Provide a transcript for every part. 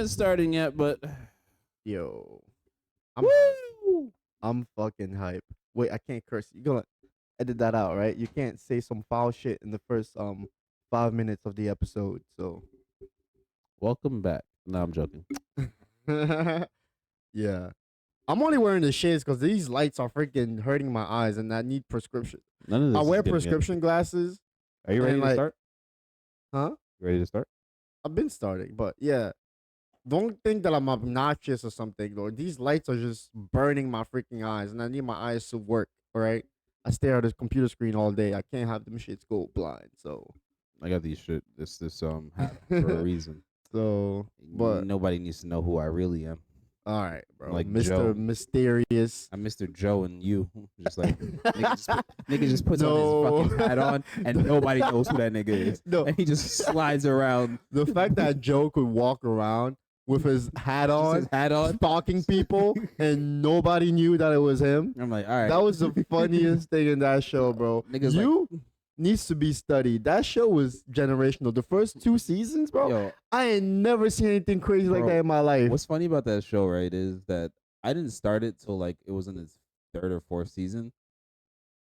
haven't started yet, but Yo, I'm hype. woo! I'm fucking hype. Wait, I can't curse. You gonna edit that out, right? You can't say some foul shit in the first 5 minutes of the episode. So Welcome back. No, I'm joking. yeah, I'm only wearing the shades because these lights are freaking hurting my eyes, and I need prescription. None of this I is wear getting prescription glasses. Are you ready and to like, start? huh? You ready to start? I've been starting, but yeah. Don't think that I'm obnoxious or something, though. These lights are just burning my freaking eyes, and I need my eyes to work. All right, I stare at a computer screen all day. I can't have them shits go blind. So, I got these shit. This hat for a reason. so, but Nobody needs to know who I really am. all right, bro. Like Mr. Joe. Mysterious. I'm Mr. Joe and you. Just like nigga just puts on No. his fucking hat on and nobody knows who that nigga is. No. And he just slides around. The fact that Joe could walk around with his hat Just on, his hat on. stalking people, and nobody knew that it was him. I'm like, all right. That was the funniest thing in that show, bro. Niggas You needs to be studied. That show was generational. The first 2 seasons, bro. Yo, I ain't never seen anything crazy like Bro, that in my life. what's funny about that show, right, is that I didn't start it till like it was in its 3rd or 4th season.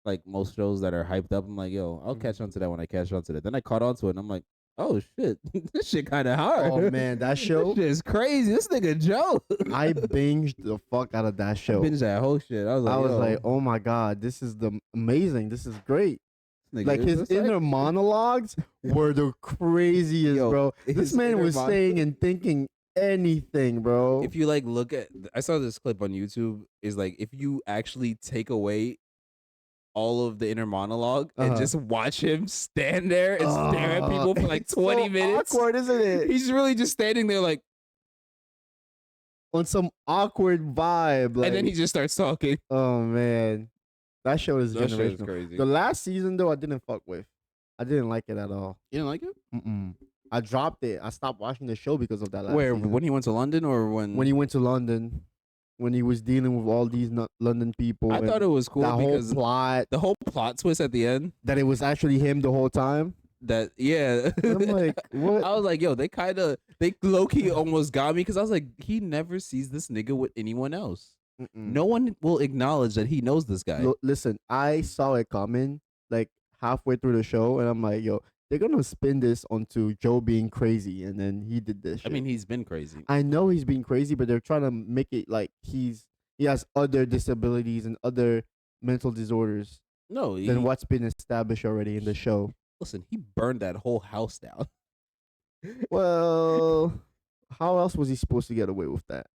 Like most shows that are hyped up, I'm like, yo, I'll catch on to that when I catch on to that. Then I caught on to it and I'm like, oh shit, this shit kind of hard. Oh man, that show. This shit is crazy. This nigga Joe. I binged the fuck out of that show. I binged that whole shit. I was like, yo, oh my god, this is amazing. This is great. nigga, Like his it's like- inner monologues were the craziest, Yo, bro. his This man inner was saying and thinking anything, bro. If you like look at, I saw this clip on YouTube. Is like if you actually take away all of the inner monologue and just watch him stand there and stare at people for like it's 20 so minutes. Awkward, isn't it? He's really just standing there like, On some awkward vibe, like, and then he just starts talking. oh man, that show is That shit is generational. crazy. The last season though, I didn't fuck with. I didn't like it at all. You didn't like it? I dropped it. I stopped watching the show because of that. Where season. when he went to London or when he went to London, when he was dealing with all these London people. I thought it was cool that because whole plot the whole plot twist at the end. that it was actually him the whole time. That yeah, I'm like, what? I was like, yo, they low key almost got me because I was like, he never sees this nigga with anyone else. No one will acknowledge that he knows this guy. Listen, I saw it coming like halfway through the show, and I'm like, yo, they're gonna spin this onto Joe being crazy, and then he did this shit. I mean, he's been crazy. I know he's being crazy, but they're trying to make it like he has other disabilities and other mental disorders No, than what's been established already in the show. Listen, he burned that whole house down. Well, how else was he supposed to get away with that?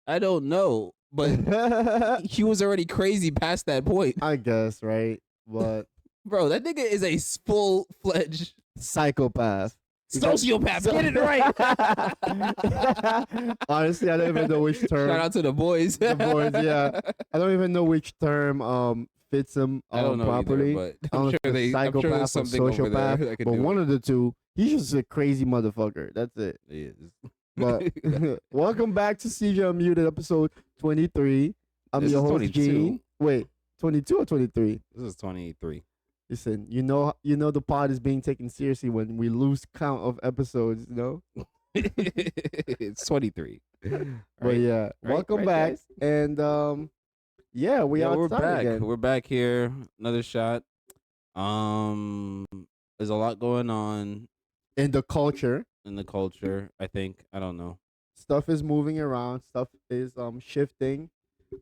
I don't know, but he was already crazy past that point. I guess, right? But Bro, that nigga is a full-fledged psychopath. sociopath. Get it right. Honestly, I don't even know which term. Shout out to the boys. The boys, yeah. I don't even know which term fits him I don't know properly. either, but I don't know if it's psychopath there's or something over there sociopath, that can but do one it. of the two. He's just a crazy motherfucker. That's it. He is. But welcome back to CJ Unmuted, episode 23. I'm This your is host, 22. Gene. Wait, 22 or 23? This is 23. Listen, you know the pod is being taken seriously when we lose count of episodes, you know? It's 23. But yeah, welcome back. guys? And yeah, we're outside back. again. We're back here. Another shot. There's a lot going on In the culture, in the culture. I think. I don't know. stuff is moving around, stuff is shifting.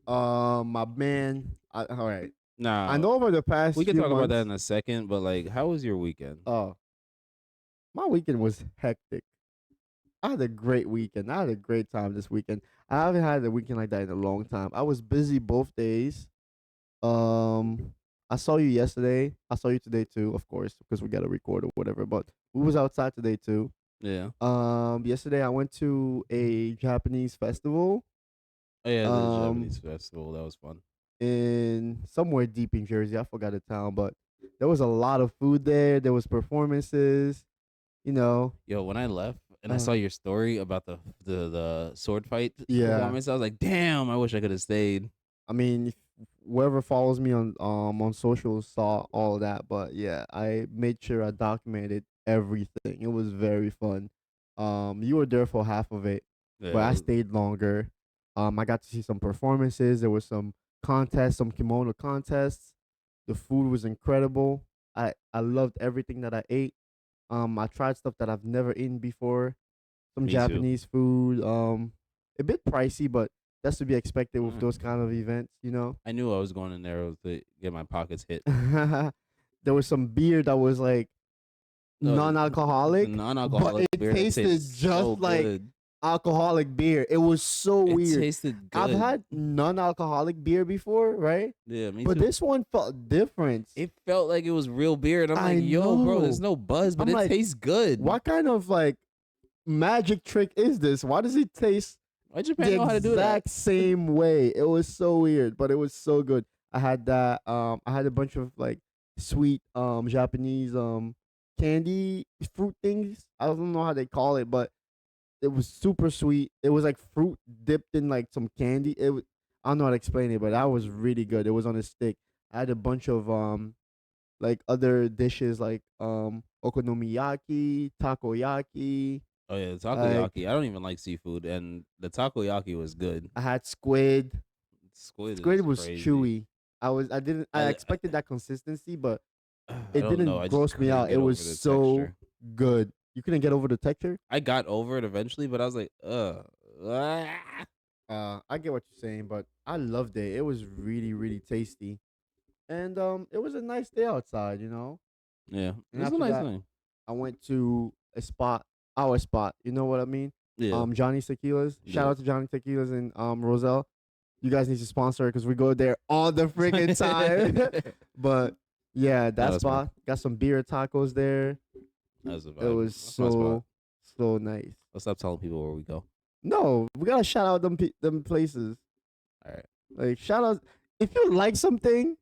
My man, all right. Nah, I know over the past we can few talk about that months- in a second. But like, how was your weekend? Oh, my weekend was hectic. I had a great weekend. I had a great time this weekend. I haven't had a weekend like that in a long time. I was busy both days. I saw you yesterday. I saw you today too, of course, because we gotta record or whatever. But we was outside today too. Yeah. Yesterday I went to a Japanese festival Oh yeah, the Um, Japanese festival. That was fun. in somewhere deep in Jersey. I forgot the town, but there was a lot of food there. There was performances. You know, Yo, when I left and I saw your story about the sword fight Yeah. performance, I was like, damn, I wish I could have stayed. I mean, if whoever follows me on socials saw all that. But yeah, I made sure I documented everything. It was very fun. You were there for half of it, but Yeah, I stayed longer. I got to see some performances. There was some contests, some kimono contests. The food was incredible. I loved everything that I ate. I tried stuff that I've never eaten before. Some me too. Japanese food. A bit pricey, but that's to be expected with Mm. those kind of events, you know. I knew I was going in there to get my pockets hit. There was some beer that was like No, the non-alcoholic, but non-alcoholic it beer that tasted tastes just so like good. alcoholic beer. It was so It weird. tasted I've good. had non-alcoholic beer before, right? Yeah, me But too. this one felt different. It felt like it was real beer, and I'm like, I yo, bro, there's know. no buzz, but I'm it like, tastes good. what kind of like magic trick is this? Why does it taste Why the Japan know how to do that? exact same way? It was so weird, but it was so good. I had that. I had a bunch of like sweet Japanese candy fruit things. I don't know how they call it, but it was super sweet. It was like fruit dipped in like some candy. I don't know how to explain it, but that was really good. It was on a stick. I had a bunch of like other dishes like okonomiyaki, takoyaki. Oh yeah, the Like takoyaki. I don't even like seafood, and the takoyaki was good. I had squid. Squid Squid is was crazy. chewy. I I, expected that consistency, but I it don't know. didn't I just gross me couldn't out. It get was over the so texture. good. You couldn't get over the texture? I got over it eventually, but I was like, ah. I get what you're saying, but I loved it. It was really, really tasty. And it was a nice day outside, you know. Yeah, And it's a after nice that, thing. I went to a spot, our spot. You know what I mean? Yeah, Johnny's Tequilas. Shout yeah. out to Johnny Tequilas and Roselle. You guys need to sponsor because we go there all the freaking time. But yeah, No, that that's fine. spot got some beer tacos there. That's a It vibe. was That's my spot. so nice. Let's stop telling people where we go. No, we gotta shout out them places. All right. Like shout out if you like something,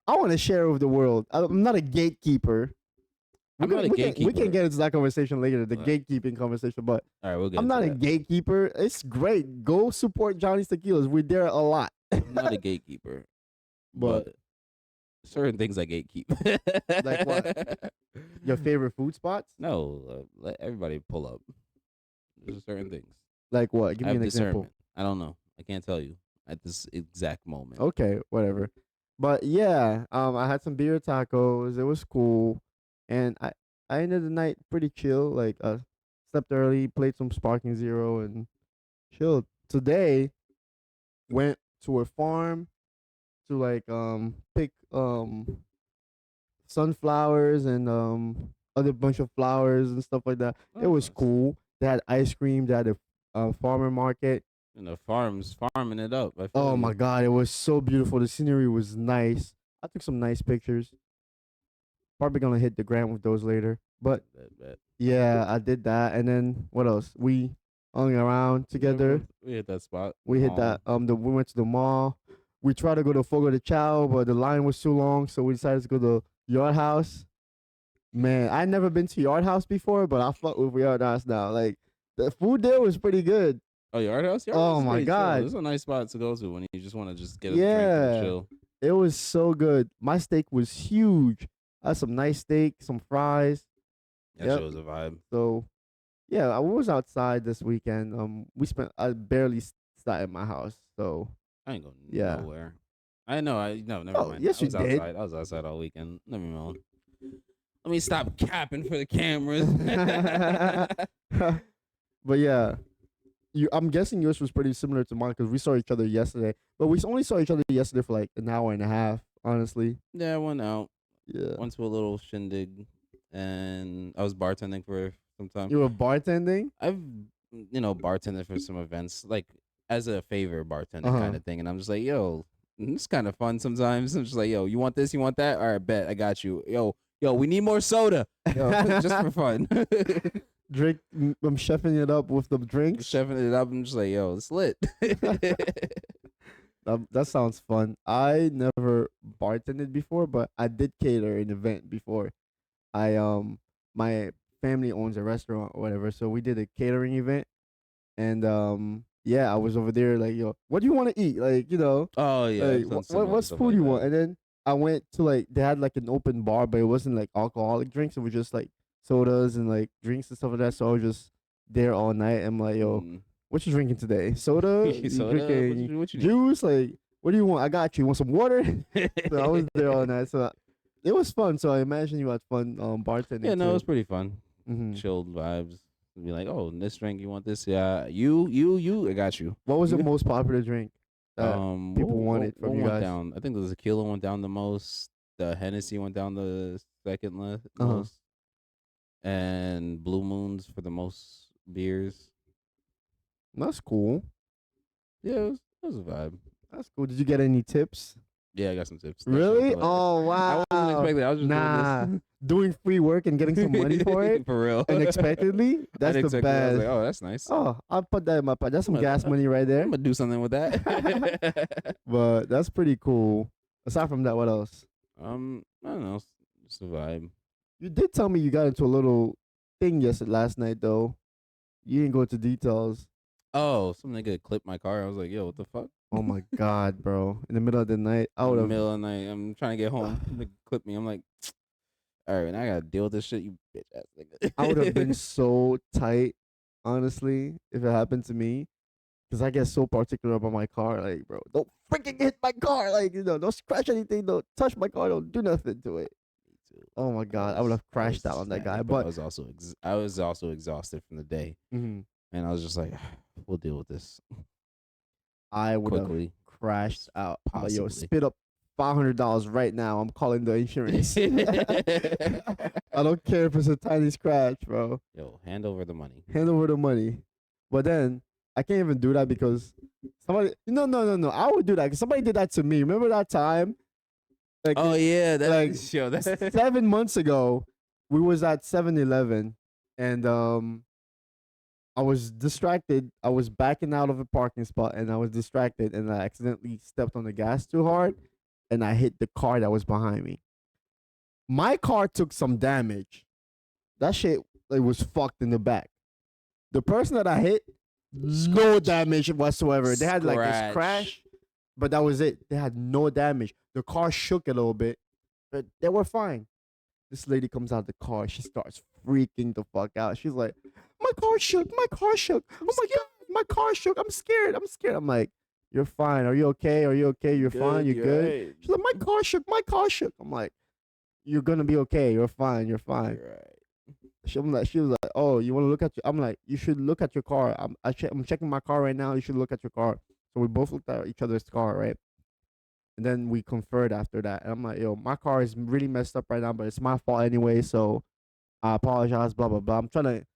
I want to share it with the world. I'm not a gatekeeper. I'm not a We can gatekeeper. get into that conversation later, the All gatekeeping conversation. But right, we'll get I'm into not a that. gatekeeper. It's great. Go support Johnny's Tequilas. We're there a lot. I'm not a gatekeeper, But but certain things I gatekeep. like what? Your favorite food spots? No, let everybody pull up. There's certain things. Like what? Give I me have an example. discernment. I don't know. I can't tell you at this exact moment. Okay, whatever. But yeah, I had some beer tacos. It was cool, and I ended the night pretty chill. Like slept early, played some Sparking Zero, and chilled. Today went to a farm to like pick sunflowers and other bunch of flowers and stuff like that. Oh, It that's was nice. cool. They had ice cream. They had a farmer market. And the farms farming it up. I feel Oh my you. god, it was so beautiful. The scenery was nice. I took some nice pictures. Probably gonna hit the gram with those later. But Bet. yeah, I did that. And then what else? We hung around Yeah, together. we hit that spot. We hit that. We went to the mall. We tried to go to Fogo de Chao, but the line was too long, so we decided to go to Yard House. Man, I never been to Yard House before, but I fuck with Yard House now. Like the food there was pretty good. Oh, Yard House. Yard House Oh is my pretty chill. god. This is a nice spot to go to when you just want to just get a drink and Yeah. chill. It was so good. My steak was huge. I had some nice steak, some fries. That Yep. shows a vibe. So yeah, I was outside this weekend. I barely sat in my house. So I ain't going yeah. nowhere. I know. I no. Never Oh mind. yes, I you was did. outside. I was outside all weekend. Let me know. Let me stop capping for the cameras. But yeah, I'm guessing yours was pretty similar to mine because we saw each other yesterday. But we only saw each other yesterday for like an hour and a half. Honestly, Yeah, I went out. yeah. Went to a little shindig, and I was bartending for some time. You were bartending. I've bartended for some events, like as a favor Uh bartending huh. kind of thing, and I'm just like, yo, it's kind of fun sometimes. I'm just like, yo, you want this? You want that? All right, bet I got you. Yo, we need more soda. Yo, just for fun. I'm chefing it up with the drinks. Chefing it up. I'm just like, yo, it's lit. That sounds fun. I never bartended before, but I did cater an event before. I my family owns a restaurant or whatever, so we did a catering event, and yeah, I was over there like, yo, what do you want to eat? Like, Oh yeah, like I've done similar what's stuff food like you that. want? And then I went to like they had like an open bar, but it wasn't like alcoholic drinks. It was just like sodas and like drinks and stuff like that. So I was just there all night. I'm like, yo, Mm. what you drinking today? Soda? You Soda? drinking What you need? juice? Like, what do you want? I got you. Want some water? So I was there all night. So it was fun. So I imagine you had fun Yeah, bartending no, it was too. pretty fun. Hmm. Chilled vibes. Be like, oh, this drink, you want this? Yeah, you, I got you. What was the most popular drink that people wanted What from you went guys? down? I think the tequila went down the most. The Hennessy went down the second Uh huh. most, and Blue Moons for the most beers. That's cool. Yeah, it was a vibe. That's cool. Did you get any tips? Yeah, I got some tips. That shit was Really? hilarious. Oh I wasn't wow. expecting. I was just doing this Nah. Doing free work and getting some money for it for real. unexpectedly? That's the Unexpectedly, I was like, best. oh, that's nice. Oh, I'll put that in my pocket. That's some I'm gas gonna, money right I'm there. gonna do something with that. But that's pretty cool. Aside from that, what else? I don't know. It's a vibe. You did tell me you got into a little thing yesterday last night though. You didn't go into details. Oh, some nigga clipped my car. I was like, yo, what the fuck? Oh my god, bro. In the middle of the night, I In would the have middle of the night, I'm trying to get home. Nigga clipped me. I'm like, all right, now I gotta deal with this shit, you bitch ass I would have been nigga. so tight, honestly, if it happened to me. Cause I get so particular about my car, like, bro, don't freaking hit my car, like, don't scratch anything, don't touch my car, don't do nothing to it. Me too. Oh my god, I would have I crashed out was on that guy. manic, but But I was also exhausted from the day, mhm, and I was just like, we'll deal with this I would have quickly crashed as out. But yo, possibly. spit up $500 right now. I'm calling the insurance. I don't care if it's a tiny scratch, bro. Yo, hand over the money. Hand over the money. But then I can't even do that because somebody. No. I would do that. 'Cause somebody did that to me. Remember that time? Like, Oh yeah, like yo, that 7 months ago, we was at 7-Eleven, and I was distracted. I was backing out of a parking spot, and I was distracted, and I accidentally stepped on the gas too hard, and I hit the car that was behind me. My car took some damage. That shit, like, was fucked in the back. The person that I hit, no damage whatsoever. They had like a scratch. crash, but that was it. They had no damage. The car shook a little bit, but they were fine. This lady comes out of the car. She starts freaking the fuck out. She's like, "My car shook. My car shook. Oh my god, my car shook. I'm scared. I'm scared." I'm like, "You're fine. Are you okay? Are you okay? You're fine. You're good." Right. She's like, "My car shook. My car shook." I'm like, "You're gonna be okay. You're fine. You're fine." You're right. She was like, "Oh, you want to look at your?" I'm like, "You should look at your car. I'm checking my car right now. You should look at your car." So we both looked at each other's car, right? And then we conferred after that. And I'm like, "Yo, my car is really messed up right now, but it's my fault anyway. So I apologize." Blah blah blah. I'm trying to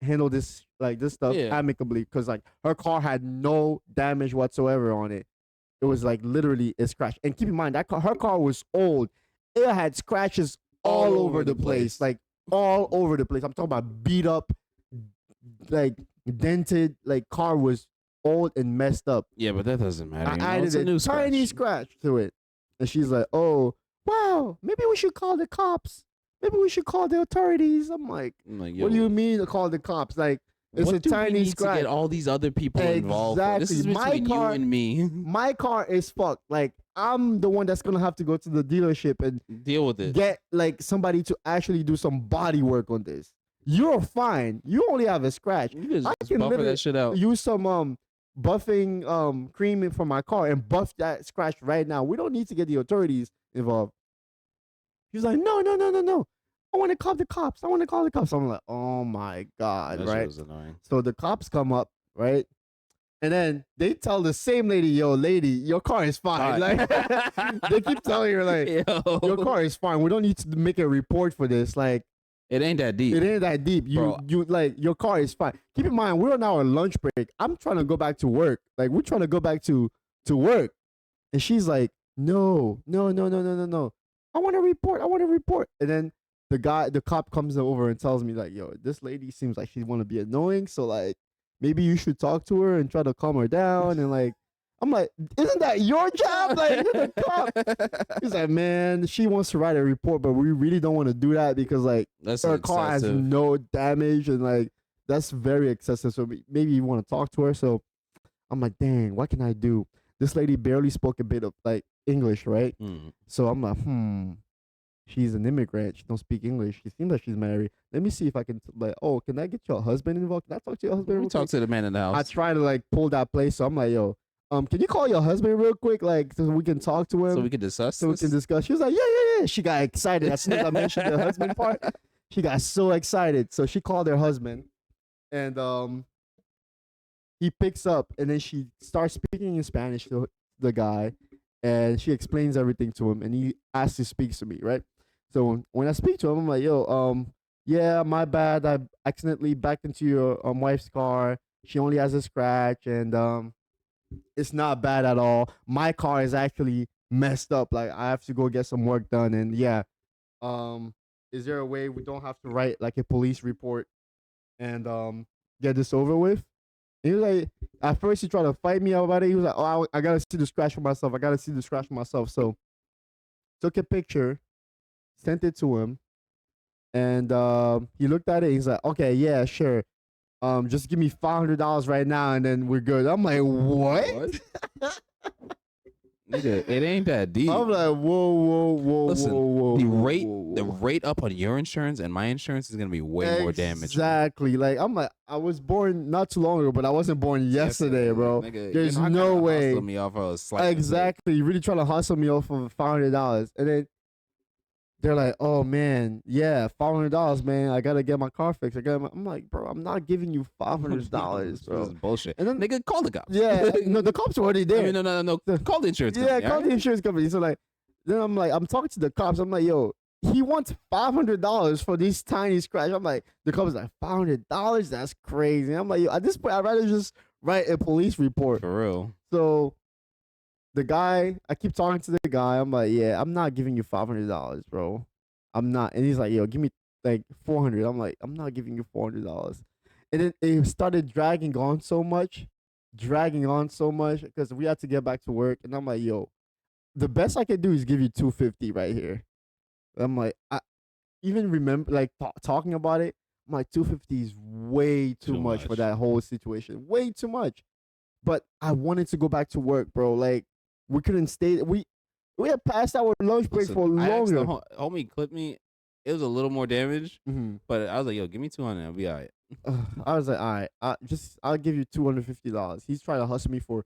handle this stuff Yeah. amicably because like her car had no damage whatsoever on it. It was like literally a scratch. And keep in mind that her car was old. It had scratches all over the place, like all over the place. I'm talking about beat up, like dented. Like car was old and messed up. Yeah, but that doesn't matter. I You know, added it's a a new tiny scratch to it, and she's like, "Oh, wow, maybe we should call the cops. Maybe we should call the authorities." I'm like, I'm like, "What do you yo, mean to call the cops? Like, it's what a do we tiny need to scratch." get all these other people involved for? This Exactly. is My between you car, and me. my car is fucked. Like, I'm the one that's gonna have to go to the dealership and Deal with it. get like somebody to actually do some body work on this. You're fine. You only have a scratch. You just I can buffer literally that shit out. use some buffing cream for my car and buff that scratch right now. We don't need to get the authorities involved. He's like, no. I want to call the cops. I want to call the cops. I'm like, oh my god, That shit right? was annoying. So the cops come up, right? And then they tell the same lady, "Yo, lady, your car is fine." Like they keep telling her, like, Yo, "Your car is fine. We don't need to make a report for this. Like, it ain't that deep. it ain't that deep. Bro. You like your car is fine." Keep in mind, we're on our lunch break. I'm trying to go back to work. Like, we're trying to go back to work, and she's like, "No. I want to report. I want to report." And then the cop comes over and tells me like, "Yo, this lady seems like she want to be annoying. So like, maybe you should talk to her and try to calm her down." And like, I'm like, "Isn't that your job? Like, you're the cop." He's like, "Man, she wants to write a report, but we really don't want to do that because like That's her car has excessive. no damage and like that's very excessive. So maybe you want to talk to her." So I'm like, "Dang, what can I do?" This lady barely spoke a bit of like English, right? Mm. So I'm like, she's an immigrant. She don't speak English. She seems like she's married. Let me see if I can like, oh, can I get your husband involved? Can I talk to your husband We real talk quick? to the man in the I house try to like pull that place. So I'm like, yo, can you call your husband real quick, like so we can talk to so him, we could discuss so we can this. discuss. She was like, yeah, yeah, yeah. She got excited as soon as I mentioned the husband part. She got so excited. So she called her husband, and he picks up, and then she starts speaking in Spanish to the guy, and she explains everything to him, and he asks to speak to me, right? So when I speak to him, I'm like, yo, yeah, my bad. I accidentally backed into your wife's car. She only has a scratch, and it's not bad at all. My car is actually messed up. Like I have to go get some work done, and yeah, um, is there a way we don't have to write like a police report and get this over with? He was like, at first he tried to fight me about it. He was like, oh, I gotta see the scratch for myself. I gotta see the scratch for myself. So took a picture, sent it to him, and he looked at it. He's like, okay, yeah, sure. Just give me $500 right now, and then we're good. I'm like, what? Nigga, it ain't that deep. I'm like, whoa, whoa, whoa, Listen, whoa, whoa, the whoa, rate whoa, the whoa. rate up on your insurance and my insurance is gonna be way more damage. Exactly. Like I'm like, I was born not too long ago, but I wasn't born yesterday, bro. Like, nigga, There's you're not no gonna way. hustle me off of a slight mistake. Exactly. You really trying to hustle me off of $500, and then they're like, "Oh man, yeah, $500, man. I gotta get my car fixed." I'm like, bro, I'm not giving you $500, This bro. is bullshit. And then, Nigga, call the cops. yeah, no, the cops were already there. I mean, no. Call the insurance Yeah, company. call alright? the insurance company. So like, then I'm like, I'm talking to the cops. I'm like, yo, he wants $500 for these tiny scratch. I'm like, the cops like $500. That's crazy. I'm like, yo, at this point, I'd rather just write a police report. For real. So the guy, I keep talking to the guy. I'm like, yeah, I'm not giving you $500, bro. I'm not. And he's like, yo, give me like 400. I'm like, I'm not giving you $400. And then it started dragging on so much because we had to get back to work. And I'm like, yo, the best I can do is give you 250 right here. I'm like, I even remember like talking about it. I'm like, 250 is way too much for that whole situation. Way too much. But I wanted to go back to work, bro. Like we couldn't stay. We had passed our lunch break Listen, for I asked longer. the homie clip me. It was a little more damage, Mhm. but I was like, yo, give me 200. I'll be all right. I was like, all right, I'll give you $250. He's trying to hustle me for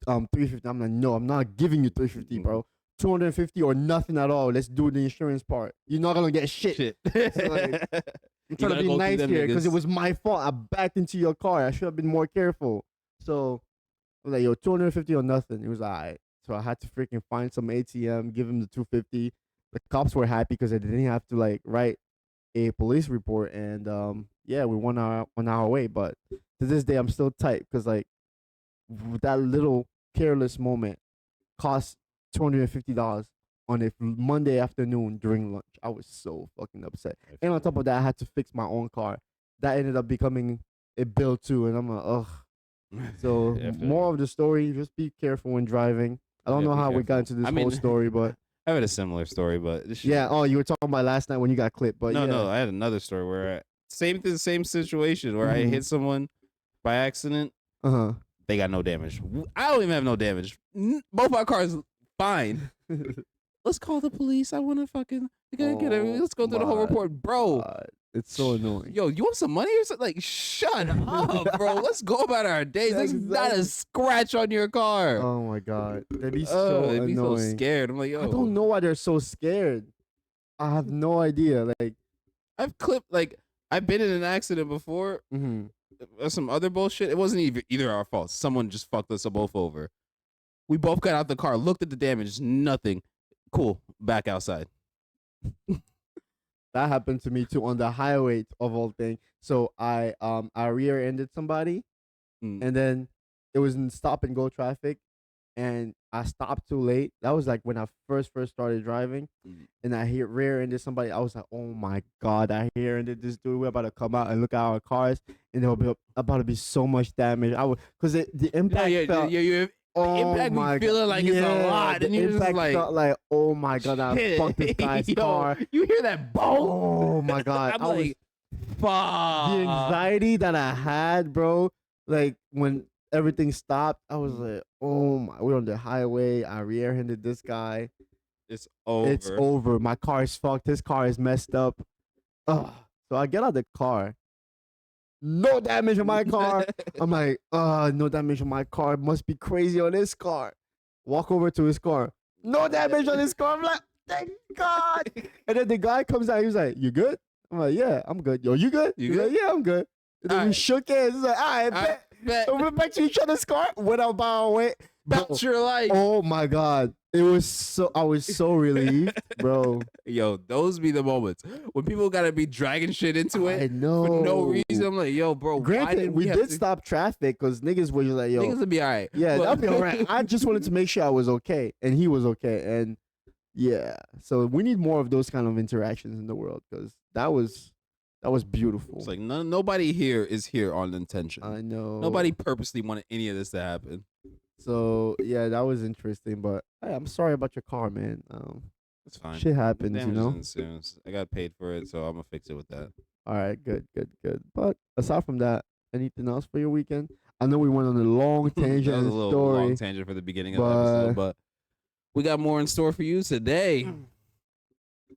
350. I'm like, no, I'm not giving you 350, bro. 250 or nothing at all. Let's do the insurance part. You're not gonna get shit. So, like, I'm trying to be nice here because it was my fault. I backed into your car. I should have been more careful. So I was like, yo, 250 or nothing. He was all right. So I had to freaking find some ATM, give him the 250. The cops were happy because they didn't have to like write a police report, and yeah, we won our way. But to this day, I'm still tight because like that little careless moment cost $250 on a Monday afternoon during lunch. I was so fucking upset. And on top of that, I had to fix my own car. That ended up becoming a bill too, and I'm like, ugh. So more of the story: just be careful when driving. I don't know how we got into this whole story, but I had a similar story, but yeah. Oh, you were talking about last night when you got clipped, but no, I had another story where same situation where I hit someone by accident. They got no damage. I don't even have no damage. Both our cars fine. Let's call the police. I want to fucking let's go through the whole report, bro. It's so annoying. Yo, you want some money or something? Like, shut up, bro. Let's go about our days. There's not a scratch on your car. Oh my god, they'd be so they'd be annoying. so scared. I'm like, yo, I don't know why they're so scared. I have no idea. Like, I've been in an accident before. Some other bullshit. It wasn't either our fault. Someone just fucked us both over. We both got out the car, looked at the damage, nothing. Cool, back outside. That happened to me too on the highway of all things. So I rear-ended somebody, and then it was in stop and go traffic, and I stopped too late. That was like when I first started driving, and I rear-ended somebody. I was like, oh my god, I rear-ended this dude. We're about to come out and look at our cars, and there'll be about to be so much damage. I would because the impact felt. Oh impact my be feeling like it's a lot, and you're just like, felt like, oh my god, I fucked this guy's car. You hear that boom? Oh my god, I'm like, fuck. The anxiety that I had, bro. Like when everything stopped, I was like, oh my, we're on the highway. I rear-ended this guy. It's It's over. over. My car is fucked. His car is messed up. Ugh. So I get out of the car. No damage on my car. I'm like, no damage on my car. Must be crazy on his car. Walk over to his car. No damage on his car. I'm like, thank God. And then the guy comes out. He's like, you good? I'm like, yeah, I'm good. Yo, you good? You He's like, good? yeah, I'm good. And then we Alright. shook hands. He's like, I bet. Bet. So we went back to each other's car. Went out by our way. Bro, About your life. oh my God. It was so, I was so relieved, bro. Yo, those be the moments when people gotta be dragging shit into I it know. for no reason. I'm like, yo, bro, why Granted, did we have did to? stop traffic because niggas were just like, yo, Niggas would be alright. yeah, but- that'll be all right. I just wanted to make sure I was okay and he was okay. And yeah, so we need more of those kind of interactions in the world because that was beautiful. It's like nobody here is here on intention. I know. Nobody purposely wanted any of this to happen. So yeah, that was interesting. But hey, I'm sorry about your car, man. It's fine. Shit happens, you Damage know. is insurance. I got paid for it, so I'm gonna fix it with that. All right, good. But aside from that, anything else for your weekend? I know we went on a long tangent That was a and little story. long tangent for the beginning of the episode, but we got more in store for you today.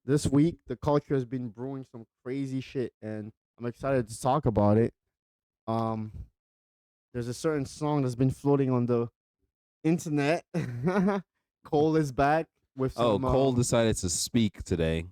This week, the culture has been brewing some crazy shit, and I'm excited to talk about it. There's a certain song that's been floating on the internet. Cole is back with some. Cole decided to speak today,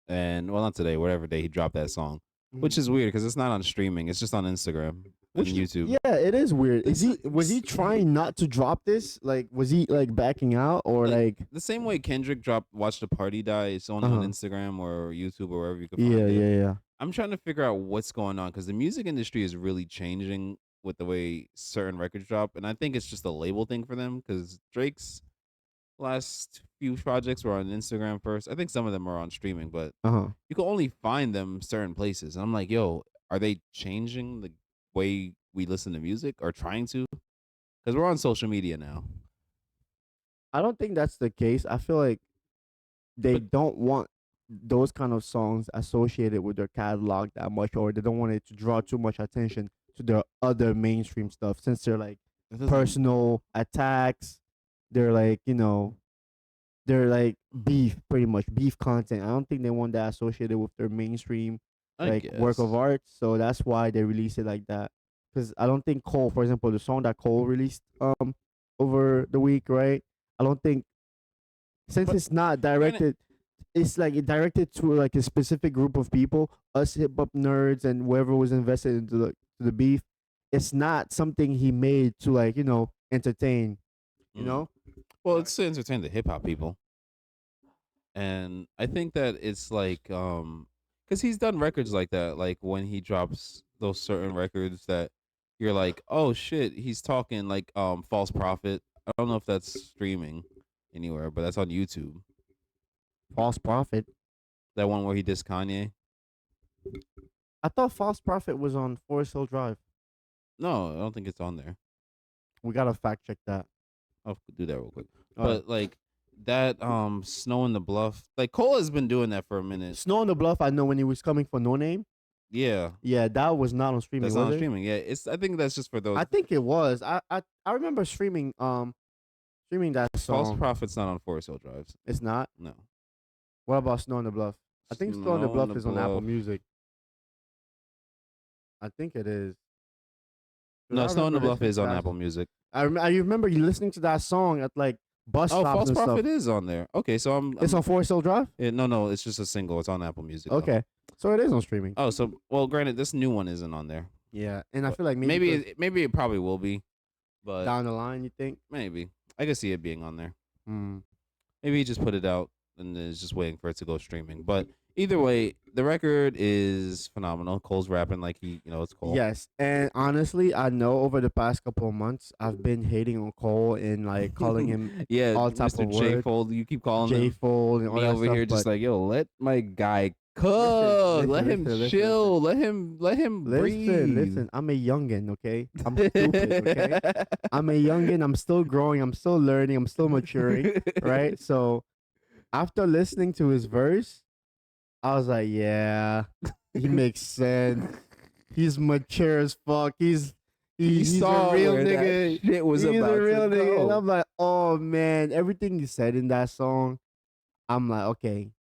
and well, not today, whatever day he dropped that song, which is weird because it's not on streaming; it's just on Instagram and YouTube. Yeah, it is weird. Was he It's- trying not to drop this? Like, was he like backing out or like? The same way Kendrick dropped "Watch the Party Die." It's only on Instagram or YouTube or wherever you can find it. Yeah. I'm trying to figure out what's going on because the music industry is really changing with the way certain records drop, and I think it's just a label thing for them because Drake's last few projects were on Instagram first. I think some of them are on streaming, but you can only find them certain places. And I'm like, yo, are they changing the way we listen to music or trying to? Because we're on social media now. I don't think that's the case. I feel like they don't want those kind of songs associated with their catalog that much, or they don't want it to draw too much attention to their other mainstream stuff since they're like personal attacks. They're like, they're like beef, pretty much beef content. I don't think they want that associated with their mainstream work of art. So that's why they release it like that. Because I don't think Cole, for example, the song that Cole released over the week, right? I don't think since it's not directed, it's like it directed to like a specific group of people, us hip hop nerds and whoever was invested into the beef. It's not something he made to like entertain. You know. Well, it's to entertain the hip hop people. And I think that it's like because he's done records like that, like when he drops those certain records that you're like, oh shit, he's talking like False Prophet. I don't know if that's streaming anywhere, but that's on YouTube. False Prophet. That one where he dissed Kanye. I thought False Prophet was on Forest Hill Drive. No, I don't think it's on there. We gotta fact check that. I'll do that real quick. But like that Snow in the Bluff, like Cole has been doing that for a minute. Snow in the Bluff, I know when he was coming for No Name. Yeah. Yeah, that was not on streaming. That's was not on it? streaming. Yeah, I think that's just for those. I think it was. I remember streaming that song. False Prophet's not on Forest Hill Drive. It's not? No. What about Snow in the Bluff? I think Snow in the Bluff is on Apple Music. I think it is. No, Snow in the Bluff is on Apple Music. I remember you listening to that song at like bus stops False and Prophet stuff. is on there. Okay, so It's on Forest Hill Drive? No, it's just a single. It's on Apple Music. Okay. So it is on streaming. Oh, so well, granted, this new one isn't on there. Yeah, and I feel like maybe it probably will be, but down the line, you think? Maybe I can see it being on there. Mm. Maybe he just put it out and is just waiting for it to go streaming. But either way, the record is phenomenal. Cole's rapping like it's Cole. Yes, and honestly, I know over the past couple of months, I've been hating on Cole and like calling him all type Mr. of words. J.cole, you keep calling him J.cole and all me that over stuff, here just but like, yo, let my guy cook. Let him chill. Let him breathe. Listen, I'm a youngin', okay? I'm stupid, okay? I'm a youngin', I'm still growing, I'm still learning, I'm still maturing, right? So after listening to his verse, I was like, yeah, he makes sense. He's mature as fuck. He's a real nigga. Shit was He's about a real to nigga. go. And I'm like, oh man, everything he said in that song, I'm like, okay,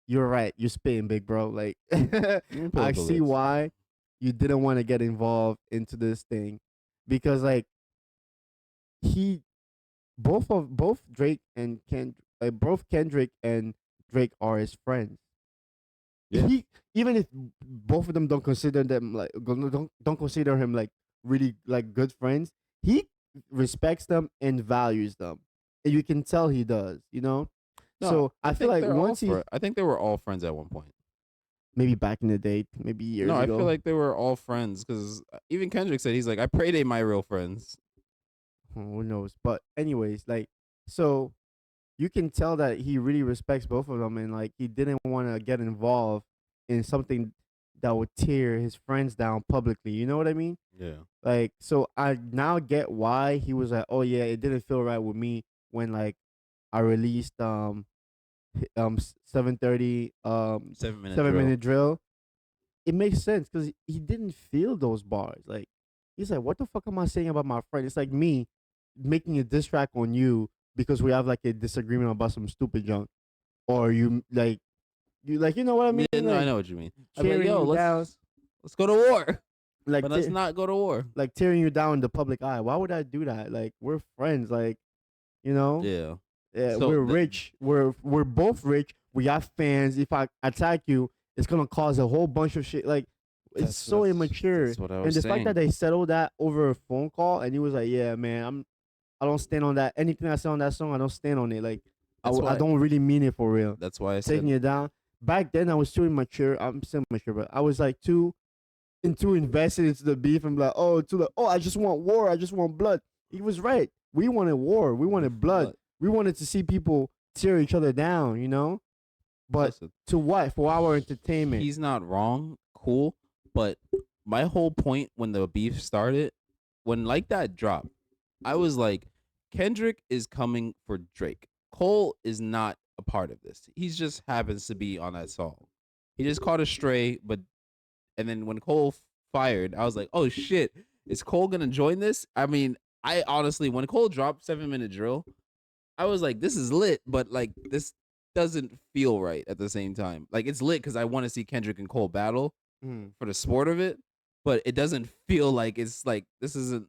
you're right. You're spitting big, bro. Like, I see Manipulative. why you didn't want to get involved into this thing because, like, he both Drake and both Kendrick and Drake are his friends. Yeah. He even if both of them don't consider them like don't consider him like really like good friends, he respects them and values them, and you can tell he does. No, So I I feel think like they're all once he for. I think they were all friends at one point. maybe back in the day, maybe No, years I feel ago, like they were all friends because even Kendrick said he's like, I pray they my real friends. who knows? But anyways, like so you can tell that he really respects both of them and like he didn't want to get involved in something that would tear his friends down publicly. You know what I mean? Yeah. Like, so I now get why he was like, oh yeah, it didn't feel right with me when like I released 7:30 7 minute seven drill. minute drill. It makes sense because he didn't feel those bars. Like he's like, what the fuck am I saying about my friend? It's like me making a diss track on you because we have like a disagreement about some stupid junk, or you know what I mean? Yeah, no, I Like know what you mean. I'd be like, tearing yo, you down, let's go to war, like but let's not go to war. like tearing you down in the public eye. Why would I do that? Like we're friends. Like you know, Yeah. yeah, So we're rich. We're both rich. We got fans. If I attack you, it's gonna cause a whole bunch of shit. Like it's that's so that's immature. that's what I And was the fact that saying. they settled that over a phone call, and he was like, "Yeah, man, I don't stand on that. Anything I say on that song, I don't stand on it. Like That's I why. don't really mean it for real. That's why I Taking said it down. Back then, I was too immature. I'm still mature, but I was like too invested into the beef and like, I just want war. I just want blood. He was right. We wanted war. We wanted blood. but We wanted to see people tear each other down. But listen, to what? For our entertainment. he's not wrong. Cool, but my whole point when the beef started, when like that dropped, I was like, Kendrick is coming for Drake. Cole is not a part of this. He just happens to be on that song. He just caught a stray, but and then when Cole fired, I was like, oh shit, is Cole gonna join this? I mean, I honestly, when Cole dropped 7 minute drill, I was like, this is lit, but like this doesn't feel right at the same time. Like it's lit because I want to see Kendrick and Cole battle Mm. for the sport of it, but it doesn't feel like it's like this isn't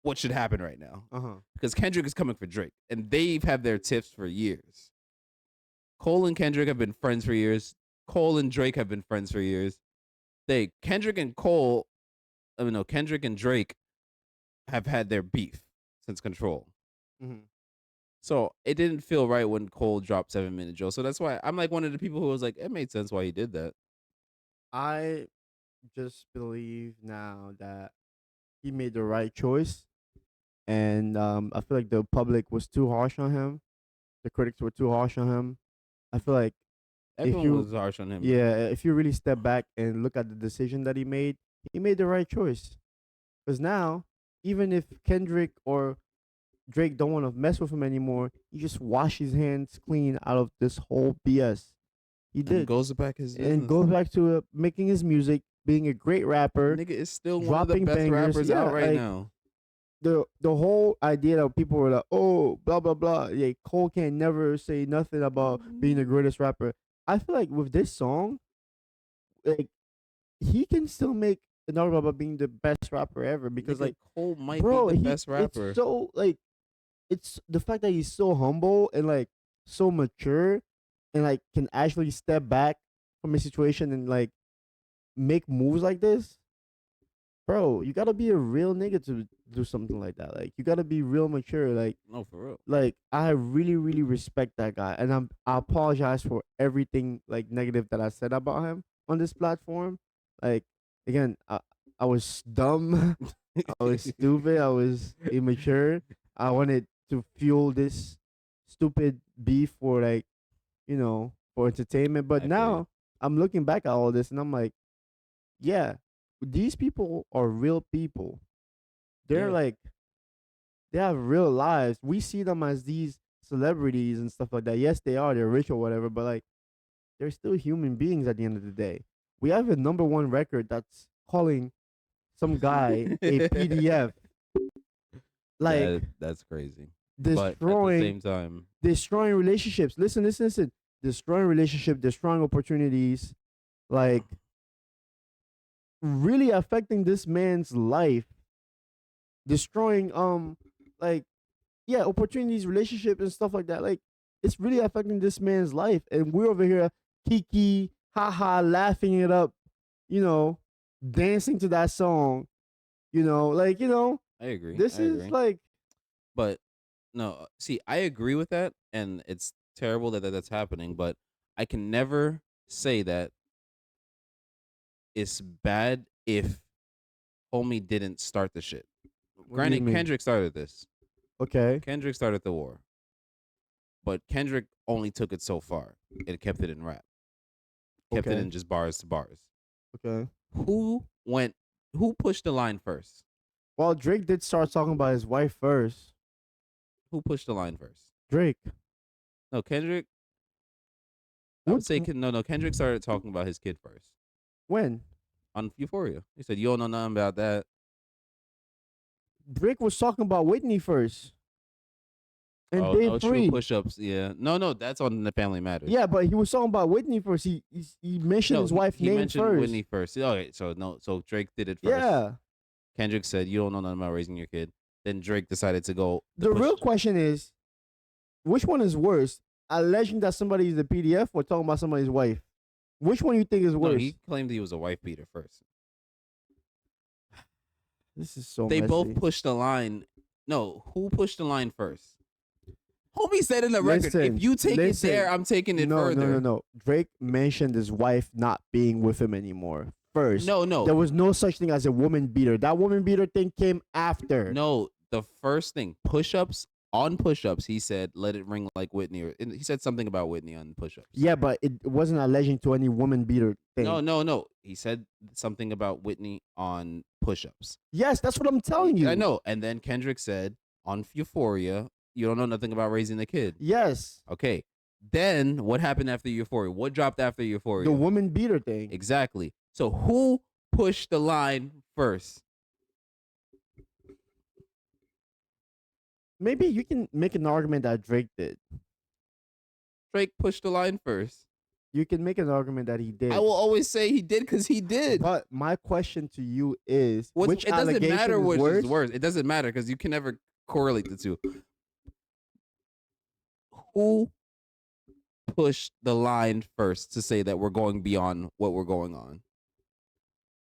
what should happen right now. Uh huh. Because Kendrick is coming for Drake, and they've had their tiffs for years. Cole and Kendrick have been friends for years. Cole and Drake have been friends for years. They Kendrick and Cole, I mean, no, Kendrick and Drake have had their beef since Control. Mm-hmm. So it didn't feel right when Cole dropped 7 minute Joe. So that's why I'm like one of the people who was like, it made sense why he did that. I just believe now that he made the right choice, and I feel like the public was too harsh on him. The critics were too harsh on him. I feel like if Everyone you was harsh on him. yeah, if you really step back and look at the decision that he made the right choice. Because now, even if Kendrick or Drake don't want to mess with him anymore, he just wash his hands clean out of this whole BS. He And did, goes back his and business. goes back to making his music, being a great rapper, Nigga is still one of the dropping best bangers. rappers Yeah, out right like now. the whole idea that people were like, oh, blah blah blah. Yeah, Cole can't never say nothing about being the greatest rapper. I feel like with this song, like he can still make an album about being the best rapper ever because Nigga, like, Cole might be bro, the he best it's rapper. so like it's the fact that he's so humble and like so mature and like can actually step back from a situation and like make moves like this. Bro, you gotta be a real nigga to do something like that. Like you gotta be real mature. No, for real. Like I really, really respect that guy, and I apologize for everything like negative that I said about him on this platform. Like again, I was dumb, I was stupid, I was immature. I wanted to fuel this stupid beef for like for entertainment, but I feel you. now I'm looking back at all this and I'm like, yeah, these people are real people. They're Yeah. like they have real lives. We see them as these celebrities and stuff like that. Yes, they are. They're rich or whatever, but like they're still human beings at the end of the day. We have a number one record that's calling some guy a PDF. Like That's crazy. but at the destroying same time, destroying relationships. Listen. Destroying relationship, destroying opportunities, like really affecting this man's life, destroying like yeah, opportunities, relationshiip and stuff like that. Like it's really affecting this man's life. And we're over here kiki, haha, laughing it up, you know, dancing to that song, like, I agree. this I is agree. like But no, see, I agree with that, and it's terrible that's happening. But I can never say that it's bad if homie didn't start the shit. what do you Granted, mean? Kendrick started this. Okay, Kendrick started the war, but Kendrick only took it so far. It kept it in rap, kept it okay, in just bars to bars. okay. Who went? Who pushed the line first? Well, Drake did start talking about his wife first. Who pushed the line first? Drake. No, Kendrick. I What would say no. Kendrick started talking about his kid first when? on Euphoria. He said, "You don't know nothing about that." Drake was talking about Whitney first. And Oh Dave no, true Free. push-ups. Yeah, no, that's on the Family Matters. Yeah, but he was talking about Whitney first. He mentioned No, his he wife's he name mentioned first. Whitney first. Okay, so no, so Drake did it first. Yeah. Kendrick said, "You don't know nothing about raising your kid." Then Drake decided to go the The push. real question is, which one is worse? Alleging that somebody is a PDF or talking about somebody's wife? Which one you think is No, worse? he claimed he was a wife beater first. This is so They both messy. pushed the line. No, who pushed the line first? Homie said in the record, "If Listen, you take it there, listen. I'm taking it No, no, no, further." no. Drake mentioned his wife not being with him anymore. First, No, no, there was no such thing as a woman beater. That woman beater thing came after. no. The first thing, push-ups on push-ups. He said, "Let it ring like Whitney," or he said something about Whitney on push-ups. Yeah, but it wasn't alleging to any woman beater No, thing. no, no. He said something about Whitney on push-ups. Yes, that's what I'm telling I you. know. And then Kendrick said on Euphoria, "You don't know nothing about raising the kid." Yes, Okay. Then what happened after Euphoria? What dropped after the Euphoria? woman beater thing. Exactly. So who pushed the line first? Maybe you can make an argument that Drake did. Drake pushed the line first. You can make an argument that he did. I will always say he did because he did. But my question to you is, which It doesn't allegation matter is which worse? is worse. It doesn't matter because you can never correlate the two. Who pushed the line first to say that we're going beyond what we're going on?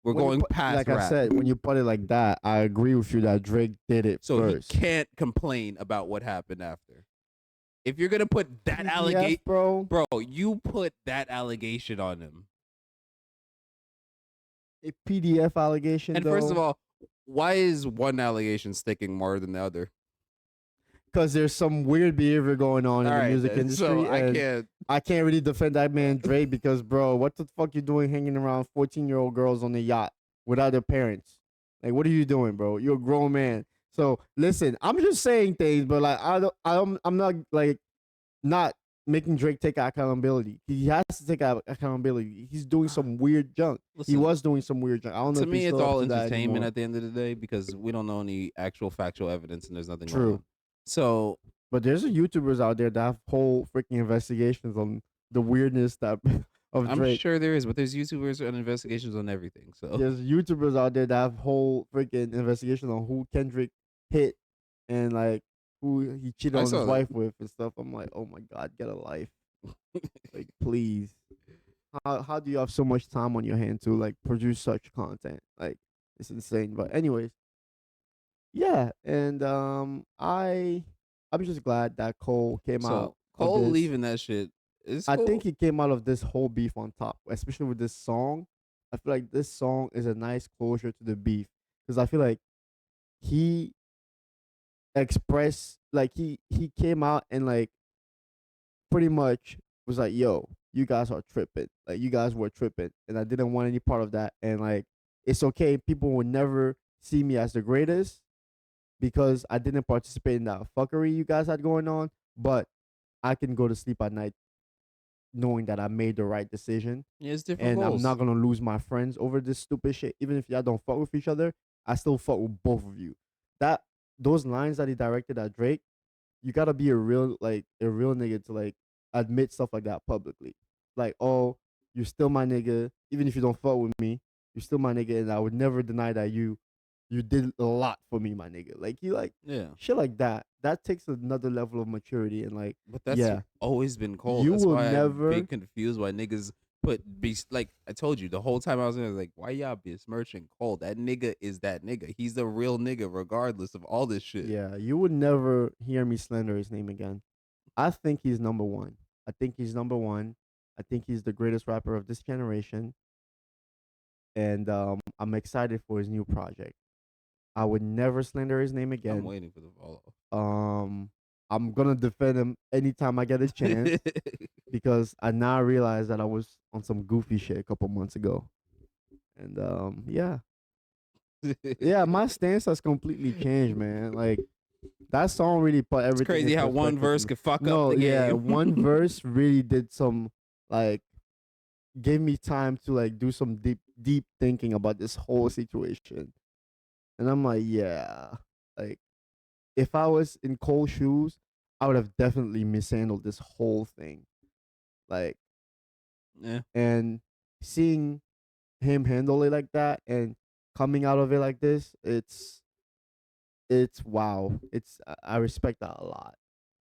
We're When you going put- past like rap. I said, when you put it like that, I agree with you that Drake did it So first. he can't complain about what happened after. If you're gonna put that PDF, allegation, bro. you put that allegation on him. A PDF allegation, And though. first of all, why is one allegation sticking more than the other? Because there's some weird behavior going on in the music then. industry, So and I can't really defend that man Drake because, bro, what the fuck you doing hanging around 14-year-old girls on the yacht without their parents? Like, what are you doing, bro? You're a grown man. So listen, I'm just saying things, but like I'm not like not making Drake take accountability. He has to take accountability. He's doing some weird junk. He Listen, was doing some weird junk. I don't know to if he's me, it's still up all to that entertainment anymore. at the end of the day because we don't know any actual factual evidence and there's nothing going True. on. So, But there's YouTubers out there that have whole freaking investigations on the weirdness that of I'm Drake. sure there is, but there's YouTubers and investigations on everything. So There's YouTubers out there that have whole freaking investigation on who Kendrick hit and like who he cheated I on saw his that. wife with and stuff. I'm like, oh my god, get a life. Like, please. How do you have so much time on your hand to like produce such content? Like, it's insane. But anyways, yeah, and I'm just glad that Cole came out So of Cole this. leaving that shit is I cool. think he came out of this whole beef on top, especially with this song. I feel like this song is a nice closure to the beef because I feel like he expressed like he came out and like pretty much was like, "Yo, you guys are tripping. Like you guys were tripping, and I didn't want any part of that. And like it's okay. People will never see me as the greatest because I didn't participate in that fuckery you guys had going on, but I can go to sleep at night knowing that I made the right decision, Yeah, it's different and I'm goals. not gonna lose my friends over this stupid shit. Even if y'all don't fuck with each other, I still fuck with both of you." That those lines that he directed at Drake, you gotta be a real nigga to like admit stuff like that publicly. Like, oh, you're still my nigga, even if you don't fuck with me, you're still my nigga, and I would never deny that you did a lot for me, my nigga. Like you like Yeah. shit like that. That takes another level of maturity and like, But that's yeah, always been cold. you That's will why I'm being never, confused why niggas put be like I told you the whole time I was in there, like, why y'all besmirching Cole? That nigga is that nigga. He's the real nigga, regardless of all this shit. yeah, you would never hear me slander his name again. I think he's number one. I think he's number one. I think he's the greatest rapper of this generation, and I'm excited for his new project. I would never slander his name I'm again. waiting for the follow. Um, I'm gonna defend him anytime I get a chance because I now realize that I was on some goofy shit a couple months ago, and yeah, yeah, my stance has completely changed, man. Like that song really put It's everything in crazy how one perspective for verse me. could fuck up No, the yeah, game. one verse really did some like gave me time to like do some deep thinking about this whole situation. And I'm like, yeah, like if I was in Cole's shoes, I would have definitely mishandled this whole thing. Like, Yeah. and seeing him handle it like that and coming out of it like this, it's wow. I respect that a lot.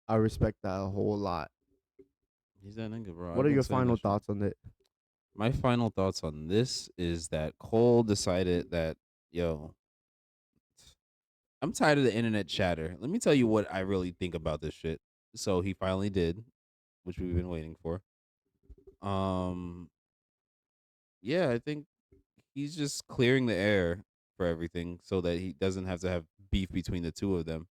I respect that a whole lot. He's that nigga, bro. What I've are been your saying final that shit. thoughts on it? My final thoughts on this is that Cole decided that, yo, I'm tired of the internet chatter. Let me tell you what I really think about this shit. So he finally did, which we've been waiting for. Um, yeah, I think he's just clearing the air for everything so that he doesn't have to have beef between the two of them.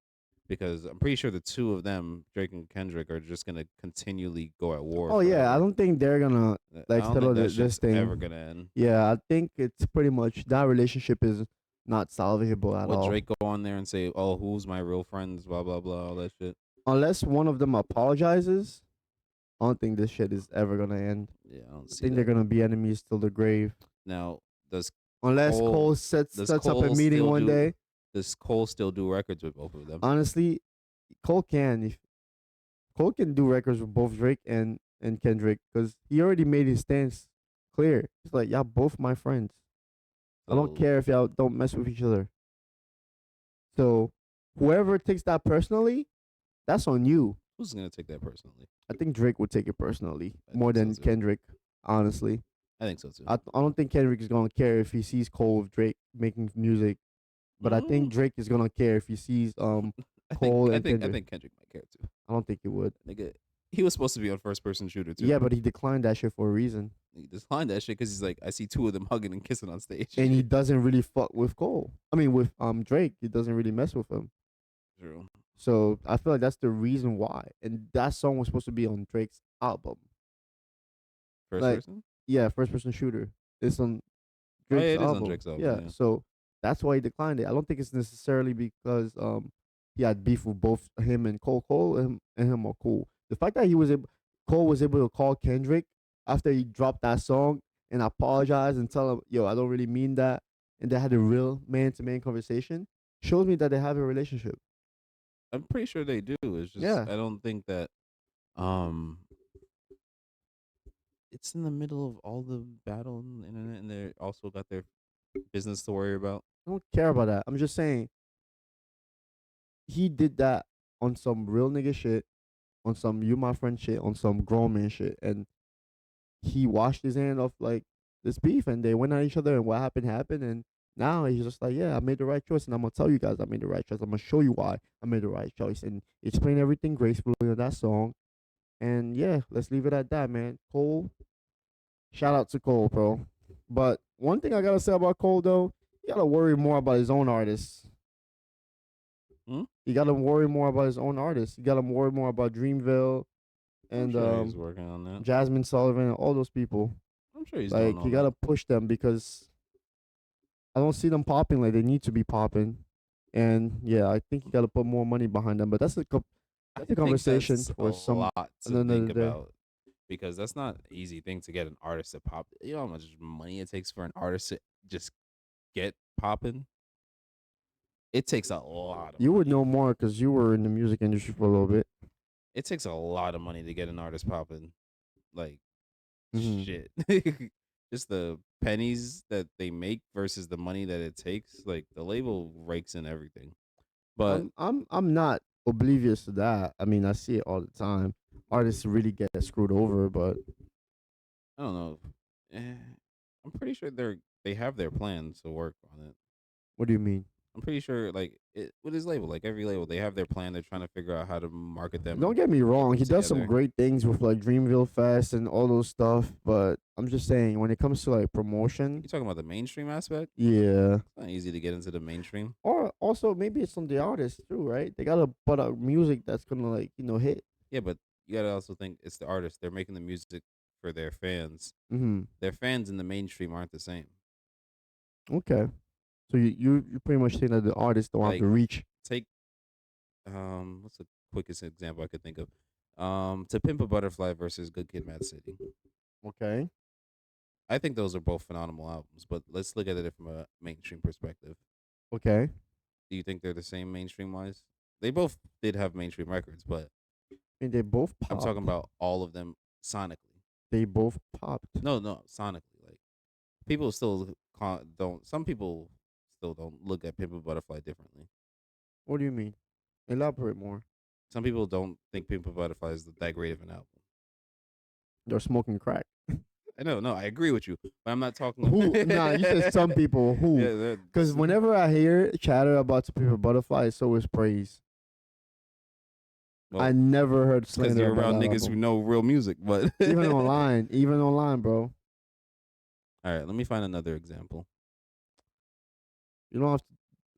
Because I'm pretty sure the two of them, Drake and Kendrick, are just gonna continually go at war Oh yeah, I forever. don't think they're gonna I like don't think settle that this shit's ever thing. gonna end. Yeah, I think it's pretty much that relationship is not salvageable at What all. Drake go on there and say, "Oh, who's my real friends?" Blah blah blah, all that shit. Unless one of them apologizes, I don't think this shit is ever gonna end. Yeah, I don't I see think they're that. gonna be enemies till the grave. Now, does Unless Cole Cole does sets up a Cole meeting still one do day. does Cole still do records with both of them? Honestly, Cole can. If Cole can do records with both Drake and Kendrick, because he already made his stance clear. He's like, y'all both my friends. I don't So care if y'all don't mess with each other. So whoever takes that personally, that's on you. who's gonna take that personally? I think Drake would take it personally I more think so than too. Kendrick. Honestly, I think so too. I don't think Kendrick is gonna care if he sees Cole with Drake making music, but I think Mm. Drake is gonna care if he sees Cole and I Kendrick. think Kendrick might care too. I don't think he would. Nigga, he was supposed to be on first person shooter too. Yeah, but he declined that shit for a reason, He declined that shit because he's like, I see two of them hugging and kissing on stage. and he doesn't really fuck with Cole. I mean, with Drake, he doesn't really mess with him. True. So I feel like that's the reason why. And that song was supposed to be on Drake's album. First Like, person? yeah, first person shooter. It's on Oh yeah, Drake's it is on album. Drake's album. Yeah, Yeah. so that's why he declined it. I don't think it's necessarily because he had beef with both him and Cole. Cole and him are cool. The fact that Cole was able to call Kendrick after he dropped that song and apologize and tell him, "Yo, I don't really mean that," and they had a real man to man conversation shows me that they have a relationship. I'm pretty sure they do. It's just Yeah, I don't think that um it's in the middle of all the battle on the internet and they also got their business to worry about. I don't care about that. I'm just saying he did that on some real nigga shit, on some you my friend shit, on some grown man shit, and he washed his hand off like this beef, and they went at each other, and what happened happened, and now he's just like, yeah, I made the right choice, and I'm gonna tell you guys I made the right choice. I'm gonna show you why I made the right choice, and explain everything gracefully on that song. And yeah, let's leave it at that, man. Cole, shout out to Cole, bro. But one thing I gotta say about Cole though, he gotta worry more about his own artists. Hmm? He gotta worry more about his own artists. He gotta worry more about Dreamville I'm and sure he's working on that. Jasmine Sullivan and all those people. I'm sure he's doing Like all you that. gotta push them because I don't see them popping like they need to be popping. And yeah, I think you gotta put more money behind them. But that's I a think conversation that's a for some lot to another think day. about because that's not an easy thing to get an artist to pop. You know how much money it takes for an artist to just get popping? it takes a lot of You would money. know more because you were in the music industry for a little bit. It takes a lot of money to get an artist popping. Like Hmm. shit. Just the pennies that they make versus the money that it takes. Like the label rakes in everything. But I'm not oblivious to that. I mean, I see it all the time. Artists really get screwed over, but I don't know. Eh, I'm pretty sure they have their plans to work on it. what do you mean? I'm pretty sure like with his label, like every label, they have their plan. They're trying to figure out how to market Don't them, get me get wrong, them he does some together. great things with like Dreamville Fest and all those stuff, but I'm just saying when it comes to like promotion, You talking about the mainstream aspect? yeah. It's not easy to get into the mainstream. Or also maybe it's on the artist too, right? They gotta put out music that's gonna like hit. Yeah, but you gotta also think it's the artist. They're making the music for their fans. Mm-hmm. Their fans in the mainstream aren't the same. Okay, so you pretty much saying that the artist don't have Like the reach. take what's the quickest example I could think of? To Pimp a Butterfly versus Good Kid, Mad City. Okay, I think those are both phenomenal albums, but let's look at it from a mainstream perspective. okay, Do you think they're the same mainstream wise? They both did have mainstream records, but and they both I'm talking popped. about all of them sonically. They both popped. No, sonically. Like people still don't. Some people still don't look at Pimp a Butterfly differently. What do you mean? Elaborate more. Some people don't think Pimp a Butterfly is that great of an album. They're smoking crack. I know, no, I agree with you, but I'm not talking. Who? Nah, you said some people. Who? Yeah, Because whenever I hear chatter about To Paper Butterfly, it's always praise. I well, never heard it's because slander you're about around that niggas who album. know real music. But Even online, bro. all right, let me find another example. You don't have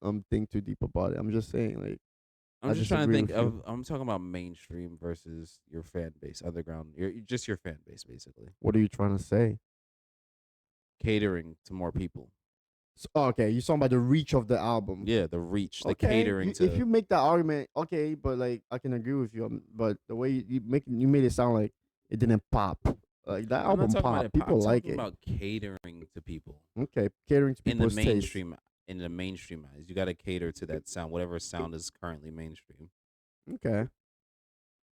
to think too deep about it. I'm just saying, like, I'm I just trying to disagree think with you. of. I'm talking about mainstream versus your fan base, underground. Just your fan base, basically What are you trying to say? catering to more people. Okay, you talking about the reach of the album. Yeah, the reach, the Okay, catering if to. you make that argument, okay, but like I can agree with you. But the way you made it sound like it didn't pop. Like that I'm not album talking about pop. it. People I'm like talking it. about catering to people Okay, catering to in the people's taste. mainstream. In the mainstream eyes, you got to cater to that sound, whatever sound is currently mainstream, Okay.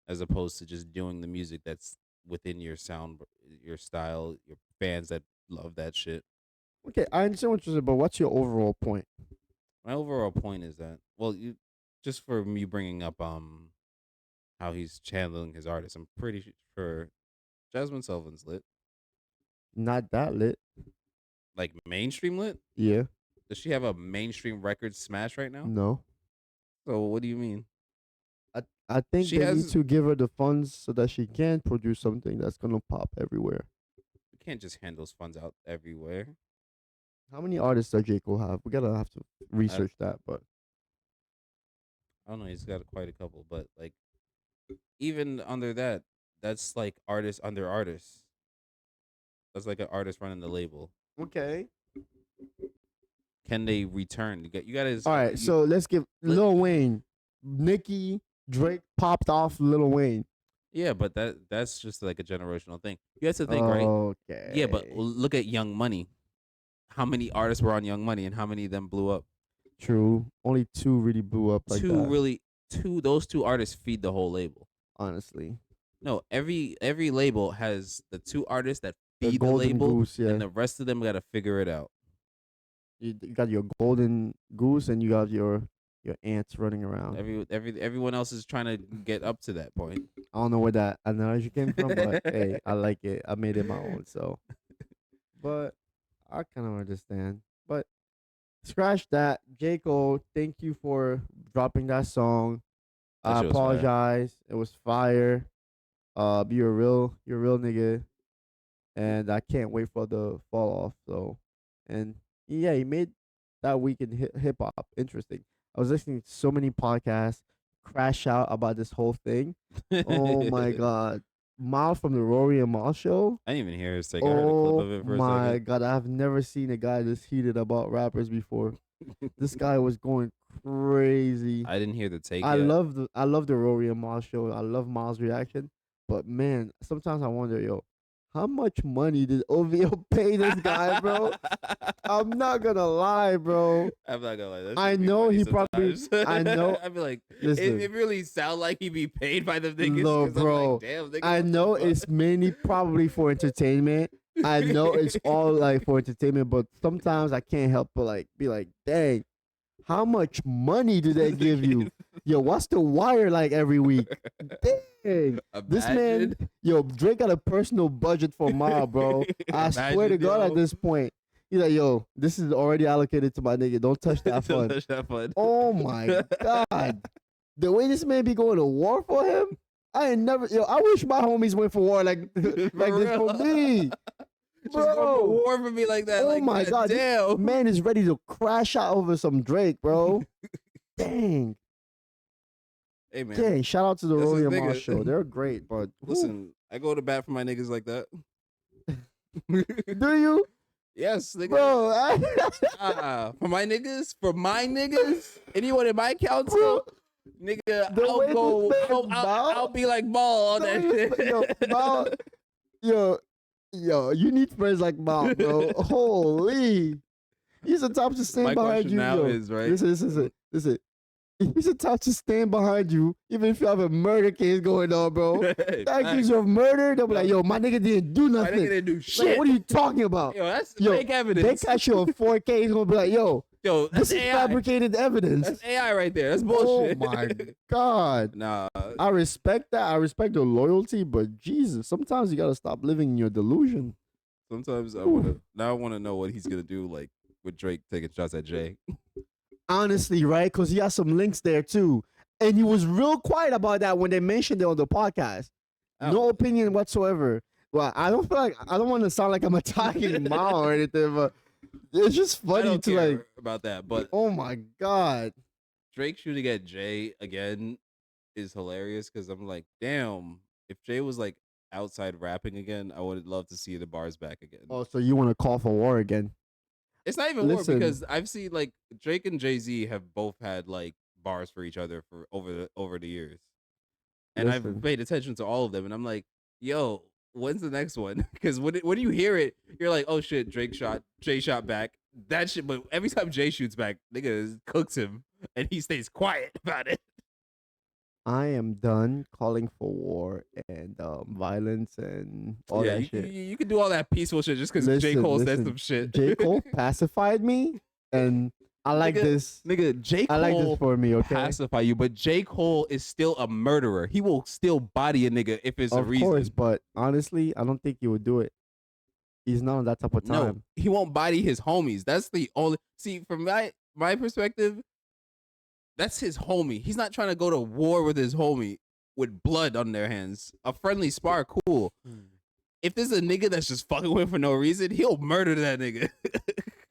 as opposed to just doing the music that's within your sound, your style, your fans that love that shit. Okay, I understand what you're saying, but what's your overall point? My overall point is that, well, you just for me bringing up how he's channeling his artist, I'm pretty sure Jasmine Sullivan's lit, Not that lit. like mainstream lit. Yeah. Does she have a mainstream record smash right now? No. So what do you mean? I think She they need has. to give her the funds so that she can produce something that's gonna pop everywhere. We can't just hand those funds out everywhere. How many artists does J.cole have? We gotta have to I research that, but I don't know. He's got quite a couple, but like even under that, that's like artist under artist. That's like an artist running the label. okay. Can they return? You got All to right, you so let's give let. Lil Wayne, Nicki, Drake popped off Lil Wayne. Yeah, but that's just like a generational thing. You have to think, right? Yeah, but Okay. look at Young Money. How many artists were on Young Money, and how many of them blew up? True. Only two really blew up like Two that, really, two. Those two artists feed the whole label. honestly. No, every label has the two artists that The feed the golden label, goose, and yeah. the rest of them got to figure it out. You got your golden goose and you got your ants running around. Everyone else is trying to get up to that point. I don't know where that analogy came from, but hey, I like it. I made it my own. So, but I kind of understand. But scratch that. J. Cole, thank you for dropping that song. That I shit was fire. apologize. It was fire. You're a real nigga, and I can't wait for the fall off. So, and yeah, he made that week in hip hop interesting. I was listening to so many podcasts crash out about this whole thing. Oh my I god, Miles from the Rory and Mal show. didn't even hear his take. I heard a clip Oh of it for a my second. god, I've never seen a guy this heated about rappers before. This guy was going crazy. I didn't hear the take yet. I love the Rory and Mal show. I love Miles' reaction. But man, sometimes I wonder, yo, how much money did OVO pay this guy, bro? I'm not gonna lie, bro. I'm not gonna lie, that I should be know funny he probably. sometimes. I know. I'd be like, it Listen, really sound like he be paid by them niggas no, because I'm like, bro. damn, nigga, I what the know fuck? it's mainly probably for entertainment. I know it's all like for entertainment, but sometimes I can't help but like be like, dang, how much money do they give you? Yo, what's the wire like every week? Dang. This man, Imagine, yo, Drake got a personal budget for Mob, bro. I swear to imagine, God at yo. this point. He's like, yo, this is already allocated to my nigga. Don't touch that Don't fund. touch that fun. Oh my God. The way this man be going to war for him, I ain't never, yo, I wish my homies went for war like, like For this for real. me. Just going for Bro. war for me like that. Oh Like, my god God. This damn. man is ready to crash out over some Drake, bro. Dang. Hey man, Dang. Shout out to the that's his Rolly Mars nigga. show. They're great, but Listen, I go to bat for my niggas like that. do you? Yes, nigga. Bro, For my niggas, anyone in my council, bro, nigga, the way this man I'll be like ball on that shit. yo, Mal, yo, you need friends like Mal, bro. Holy. He's the top to stand My behind question you, now yo. is, right? Listen. He's the top to stand behind you, even if you have a murder case going on, bro. Hey, That facts. gives you a murder, they'll be No. like, yo, my nigga didn't do My nothing. nigga didn't do Like, shit. what are you talking about? Yo, that's Yo, fake they evidence. catch you on 4K, he's gonna be like, yo, Yo, that's this is AI. fabricated evidence. That's AI right there. That's Oh bullshit. my God. Nah, I respect that. I respect the loyalty, but Jesus, sometimes you gotta stop living in your delusion. sometimes I Ooh. want to know what he's gonna do, like with Drake taking shots at Jay. Honestly, right? Because he has some links there too. And he was real quiet about that when they mentioned it on the podcast. No Oh, opinion whatsoever. Well, I don't feel like I don't want to sound like I'm attacking Mao or anything, but it's just I funny don't to care like, about that, but oh my God. Drake shooting at Jay again is hilarious because I'm like, damn, if Jay was like outside rapping again, I would love to see the bars back again. Oh, so you want to call for war again? It's not even war Listen, because I've seen like Drake and Jay-Z have both had like bars for each other for over the years. And I've listen. paid attention to all of them and I'm like, yo, when's the next one? Because when you hear it, you're like, oh shit, Jay shot back. That shit, but every time Jay shoots back, nigga cooks him and he stays quiet about it. I am done calling for war and violence and all Yeah, that shit. you can do all that peaceful shit just because J.Cole said some shit. J.Cole pacified me, and I like Nigga, this. Nigga, J.Cole I like this for me, okay? pacify you, but J.Cole is still a murderer. He will still body a nigga if it's a Of reason. course, but honestly, I don't think he would do it. He's not on that type of No, time. he won't body his homies. That's the only see from my perspective. That's his homie. He's not trying to go to war with his homie with blood on their hands. A friendly spar, cool. If there's a nigga that's just fucking with him for no reason, he'll murder that nigga.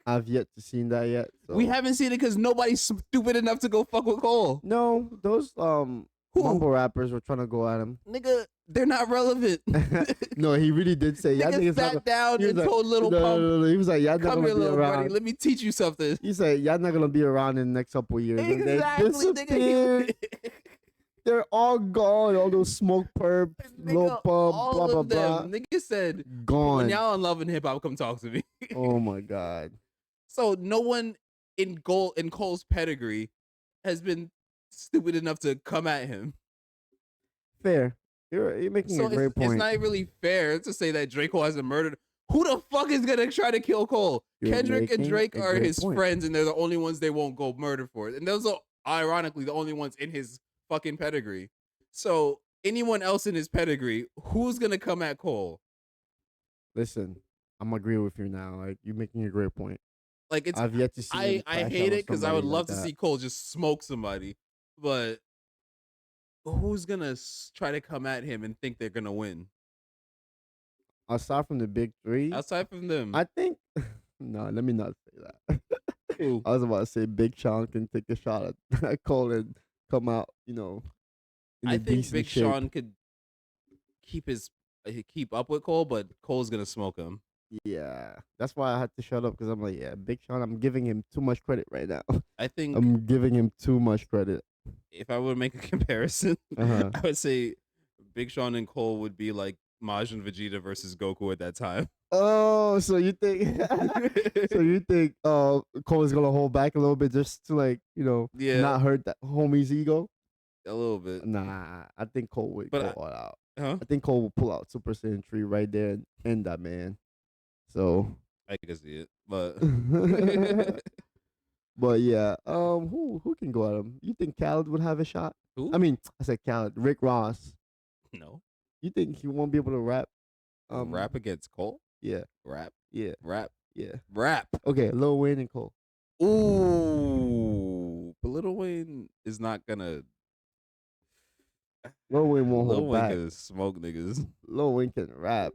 I've yet to seen that yet. So. We haven't seen it because nobody's stupid enough to go fuck with Cole. No, those mumble rappers were trying to go at him. Nigga, they're not relevant. No, he really did say, "Yeah, nigga sat down and told Little Pump, no. He was like, "Y'all not come gonna here, be little around." buddy. Let me teach you something. He said, "Y'all not gonna be around in the next couple of years." And they Exactly, disappeared. nigga. They're all gone. All those smoke perps, Lil Nigga, Pump, all blah blah of blah. them. Nigga said, when Gone. y'all in love and hip hop, come talk to me. Oh my God. So no one in Cole's pedigree has been stupid enough to come at him. Fair. You're making So a great it's point. not really fair to say that J.Cole hasn't murdered. Who the fuck is gonna try to kill Cole? You're Kendrick and making Drake a are great his point. friends, and they're the only ones they won't go murder for. And those are ironically the only ones in his fucking pedigree. So anyone else in his pedigree, who's gonna come at Cole? Listen, I'm agreeing with you now. Like, you're making a great point. Like it's I've yet to see. him I crash hate out on it because I somebody would love like to that. see Cole just smoke somebody, but who's gonna try to come at him and think they're gonna win? Aside from the big three, Outside from them, I think. No, let me not say that. Who? I was about to say Big Sean can take a shot at Cole and come out, in I a think decent Big shape. Sean could keep up with Cole, but Cole's gonna smoke him. Yeah, that's why I had to shut up because I'm like, yeah, Big Sean. I'm giving him too much credit right now. I think I'm giving him too much credit. if I would make a comparison, Uh-huh. I would say Big Sean and Cole would be like Majin Vegeta versus Goku at that time. Oh, so you think Cole is gonna hold back a little bit just to like, Yeah, not hurt that homie's ego? a little bit. Nah, I think Cole would But go all out. huh? I think Cole will pull out Super Saiyan 3 right there and end that man. So I can see it, but but yeah, who can go at him? You think Khaled would have a shot? I who? mean, I said Khaled, Rick Ross. No. You think he won't be able to rap? Rap against Cole? Yeah, Rap, yeah, rap, yeah. rap. Okay, Lil Wayne and Cole. Ooh, but Lil Wayne is not gonna. Lil Wayne won't Lil hold Wayne back. can smoke niggas. Lil Wayne can rap.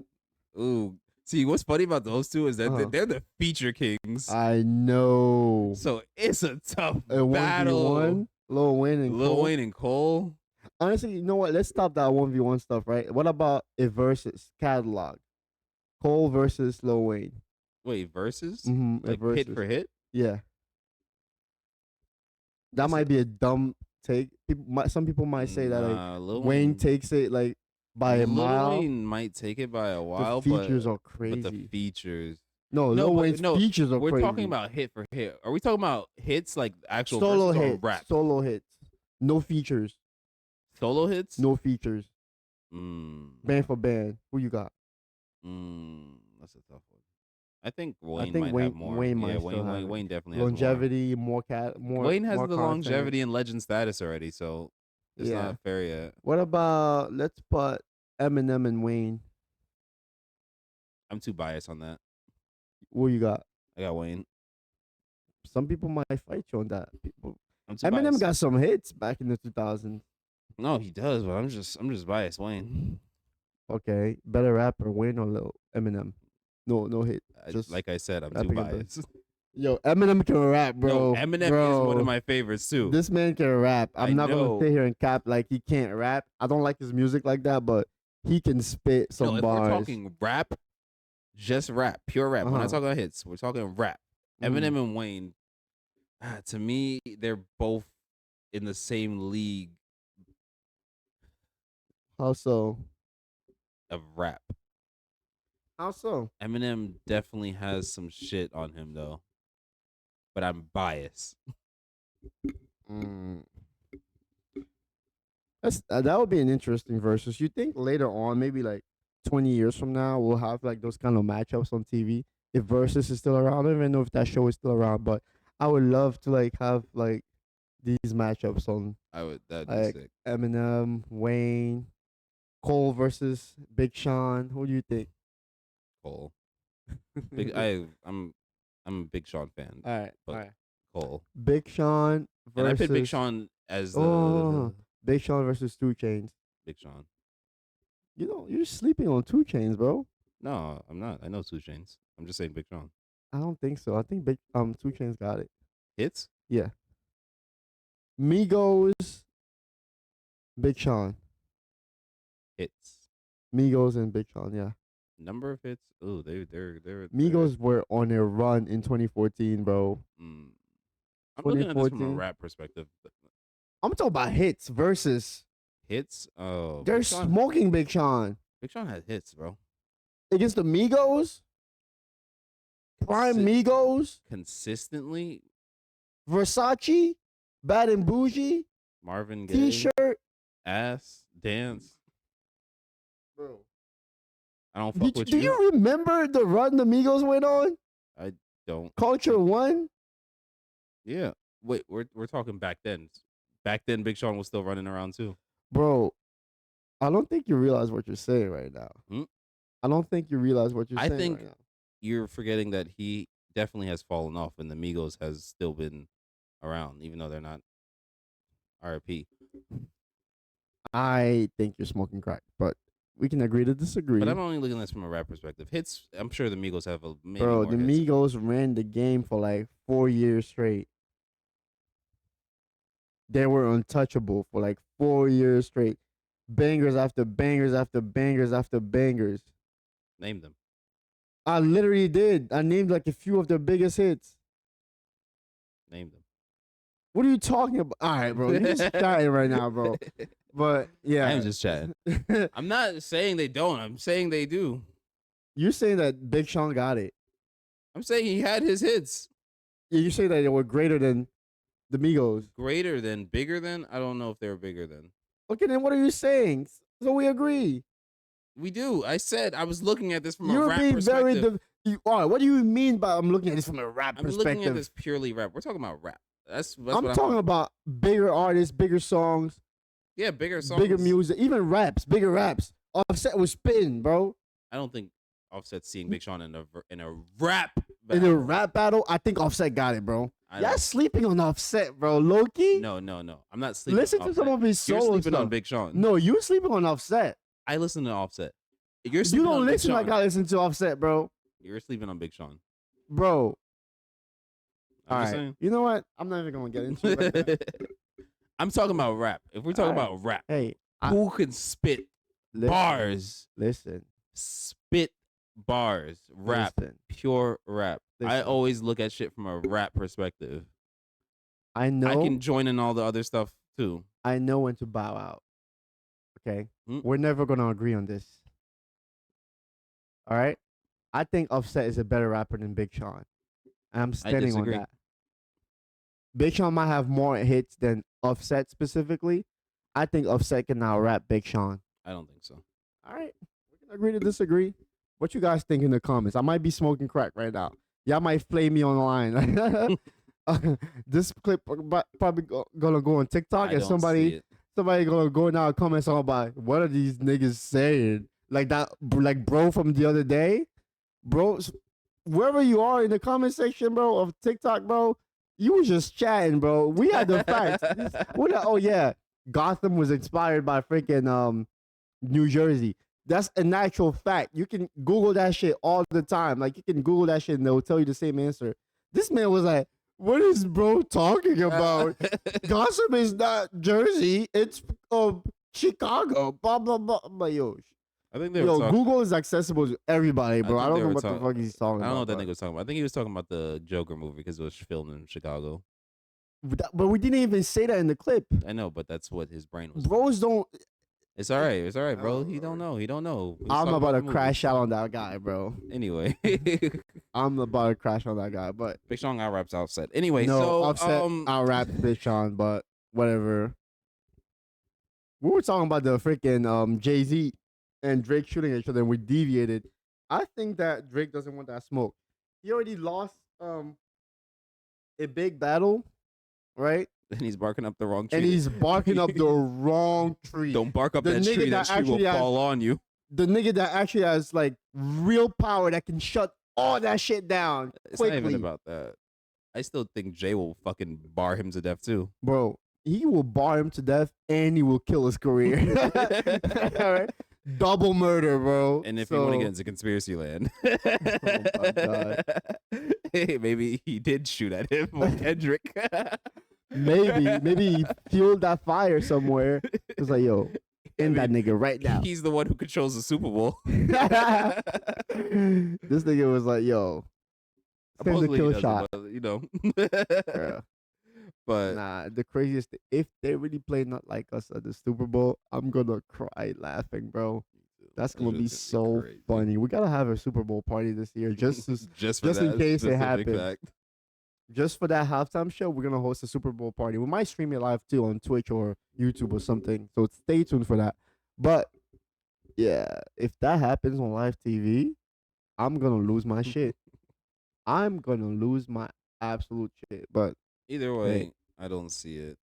Ooh, see what's funny about those two is that Uh-huh. they're the feature kings. I know. So it's a tough A 1v1, battle. Lil Wayne and Lil Cole. Wayne and Cole. Honestly, you know what? Let's stop that 1v1 stuff, right? What about a versus catalog? Cole versus Lil Wayne. Wait, versus Mm-hmm. A like hit versus. for hit. Yeah. That That's might a be a dumb take. Some people might say that like nah. Lil Wayne Wayne. takes it like by a Lil mile. Wayne might take it by a The while, features are but the crazy. features. No, No, Lil but Wayne's no, features are we're crazy. talking about hit for hit. Are we talking about hits like actual Solo verses or hits. rap? Solo hits. No features. Solo hits? No features. Mm, Band for band. Who you got? that's a tough one. I think I Wayne think might have Wayne more. Wayne Yeah, might still have it. Wayne definitely has more. Longevity, Wayne has more the content. longevity and legend status already, so it's Yeah. not fair yet. What about let's put Eminem and Wayne? I'm too biased on that. What you got? I got Wayne. Some people might fight you on that. People. I'm too Eminem biased. got some hits back in the 2000s. No, he does, but I'm just biased. Wayne. Okay, better rapper, Wayne or Lil Eminem? No, no hit. Just Like I said, I'm too rapping ability. biased. Yo, Eminem can rap, No, bro. Eminem is one of Bro, my favorites too. this man can rap. I I'm not gonna know. sit here and cap like he can't rap. I don't like his music like that, but he can spit No, some if we're bars. talking rap, just rap, pure rap. We're not talking about hits. We're talking rap. Eminem and Wayne, to me, they're both in the same league How so? of rap. How so? Eminem definitely has some shit on him though, but I'm biased. Mm. That would be an interesting versus. You think later on, maybe like 20 years from now, we'll have like those kind of matchups on TV if versus is still around. I don't even know if that show is still around, but I would love to like have like these matchups on That'd be like sick. Eminem, Wayne, Cole versus Big Sean. Who do you think? Cole. I'm a Big Sean fan, All right, all but right. Cole. Big Sean And I versus put Big Sean as oh, the Big Sean versus 2 Chains. Big Sean. You're sleeping on 2 Chains, bro. No, I'm not. I know 2 Chains. I'm just saying Big Sean. I don't think so. I think Big 2 Chains got it. Hits? Yeah. Migos, Big Sean. Hits. Migos and Big Sean, yeah. Number of hits? Oh, they're Migos were on a run in 2014, bro. I'm looking at this from a 2014. rap perspective. I'm talking about hits versus. Hits? Oh, They're smoking Big Sean Big Sean had hits, bro. against the Migos. Prime Migos, Consistently. Versace, Bad and Bougie, Marvin Gaye. T-shirt, Ass. Dance. bro. I don't fuck with Do you remember the run the Migos went on? I don't. Culture One. Yeah. Wait, we're talking back then. Back then, Big Sean was still running around too. Bro, I don't think you realize what you're saying right now. Hmm? I don't think you realize what you're saying think right now. you're forgetting that he definitely has fallen off, and the Migos has still been around, even though they're not RP. I think you're smoking crack, but we can agree to disagree. But I'm only looking at this from a rap perspective. Hits, I'm sure the Migos have maybe Bro, more the hits. Migos ran the game for like 4 years straight. They were untouchable for like 4 years straight. Bangers after bangers after bangers after bangers. Name them. I literally did. I named like a few of their biggest hits. Name them. What are you talking about? All right, bro. You're just chatting right now, bro. But I am yeah, just chatting. I'm not saying they don't. I'm saying they do. you're saying that Big Sean got it. I'm saying he had his hits. Yeah, you say that they were greater than the Migos. Greater than, bigger than. I don't know if they were bigger than. Okay, then what are you saying? So we agree. We do. I said I was looking at this from a You're rap being very. perspective. All right, what do you mean by I'm looking at this from a rap I'm looking at perspective? this purely rap. We're talking about rap. That's I'm what talking about bigger artists, bigger songs, Yeah, bigger bigger songs. music, even raps, bigger raps. Offset was spitting, bro. I don't think Offset's seeing Big Sean in a rap In battle. the rap battle, I think Offset got it, bro. Y'all sleeping on Offset, bro. Loki. No. I'm not sleeping. Listen on to Offset. some of his You're solo sleeping stuff. on Big Sean. No, you sleeping on Offset. I listen to Offset. You're You sleeping don't on Big listen Sean. like I listen to Offset, bro. You're sleeping on Big Sean. Bro. I'm All just right. saying. You know what? I'm not even gonna get into it right now. I'm talking about rap. If we're talking All right. about rap, Hey, who can spit bars? Listen. Spit bars. Rap. Listen. Pure rap. I Listen. always look at shit from a rap perspective. I know. I can join in all the other stuff too. I know when to bow out. Okay. Mm. We're never gonna agree on this. All right. I think Offset is a better rapper than Big Sean. I'm standing on that. Big Sean might have more hits than Offset specifically. I think Offset can now rap Big Sean. I don't think so. All right. We can agree to disagree. What you guys think in the comments? I might be smoking crack right now. Y'all might flame me online. This clip probably gonna go on TikTok and somebody gonna go now and comment something about what are these niggas saying? Like that, like bro from the other day, bro. Wherever you are in the comment section, bro, of TikTok, bro, you was just chatting, bro. We had the facts. Oh yeah, Gotham was inspired by freaking New Jersey. That's an actual fact. You can Google that shit all the time. Like you can Google that shit and they'll tell you the same answer. This man was like, "What is bro talking about? Gotham is not Jersey. It's Chicago." Blah blah blah. I'm like, yo, I think they were talking. Google is accessible to everybody, bro. I don't know what the fuck he's talking about. I don't know what that nigga was talking about. I think he was talking about the Joker movie because it was filmed in Chicago. But we didn't even say that in the clip. I know, but that's what his brain was. Bros don't. It's all right. It's all right, bro. He don't know. He don't know. I'm about to crash out on that guy, bro. Anyway, I'm about to crash on that guy, but Big Sean out raps Offset. Anyway, no, so Offset out raps Big Sean, but whatever. We were talking about the freaking Jay-Z and Drake shooting each other, and we deviated. I think that Drake doesn't want that smoke. He already lost a big battle, right? And he's barking up the wrong tree. And he's barking up the wrong tree. Don't bark up that tree. That tree will fall on you. The nigga that actually has like real power that can shut all that shit down It's quickly. not even about that. I still think Jay will fucking bar him to death too. Bro, he will bar him to death and he will kill his career. All right? Double murder, bro. And if you want to get into conspiracy land, oh my God. Hey, maybe he did shoot at him with Kendrick. maybe he fueled that fire somewhere. It's like, yo, end that nigga right now. He's the one who controls the Super Bowl. This nigga was like, yo, send the kill shot. But, you know. But nah, the craziest thing, if they really play Not Like Us at the Super Bowl, I'm gonna cry laughing, bro. That's gonna be so funny. We gotta have a Super Bowl party this year, just in case it happens. Just for that halftime show, we're gonna host a Super Bowl party. We might stream it live too on Twitch or YouTube or something. So stay tuned for that. But yeah, if that happens on live TV, I'm gonna lose my shit. I'm gonna lose my absolute shit. But either way, I don't see it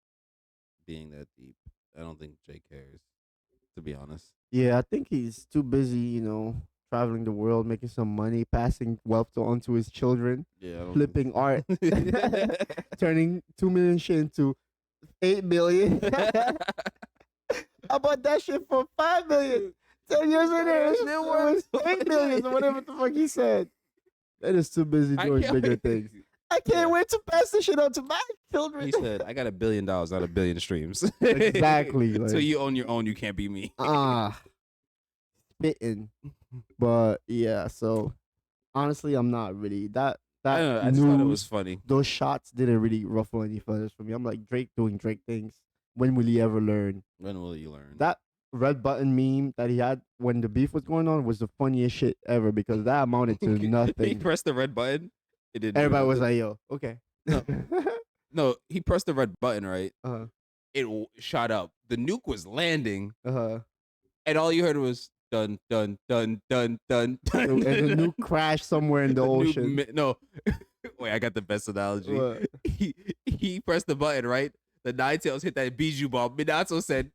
being that deep. I don't think Jay cares, to be honest. Yeah, I think he's too busy, traveling the world, making some money, passing wealth onto his children, flipping art, turning 2 million shit into 8 million. I bought that shit for 5 million. 10 years later, it was 8 million or whatever the fuck he said. That is too busy doing bigger things. I can't wait to pass this shit on to my children. He said, I got $1 billion, not 1 billion streams. Exactly. Like, so you own your own, you can't be me. Spitting. But yeah, so honestly, I'm not really that I don't know, I just thought it was funny. Those shots didn't really ruffle any feathers for me. I'm like Drake doing Drake things. When will he ever learn? When will you learn? That red button meme that he had when the beef was going on was the funniest shit ever because that amounted to He nothing. pressed the red button. It didn't do Everybody was nothing. like, "Yo, okay." No, no. He pressed the red button, right? uh It shot up. The nuke was landing, huh. and all you heard was dun dun dun dun dun dun. And the nuke crashed somewhere in the The ocean. no. Wait, I got the best analogy. What? He pressed the button, right? The Nine Tails hit that Bijou ball. Minato said,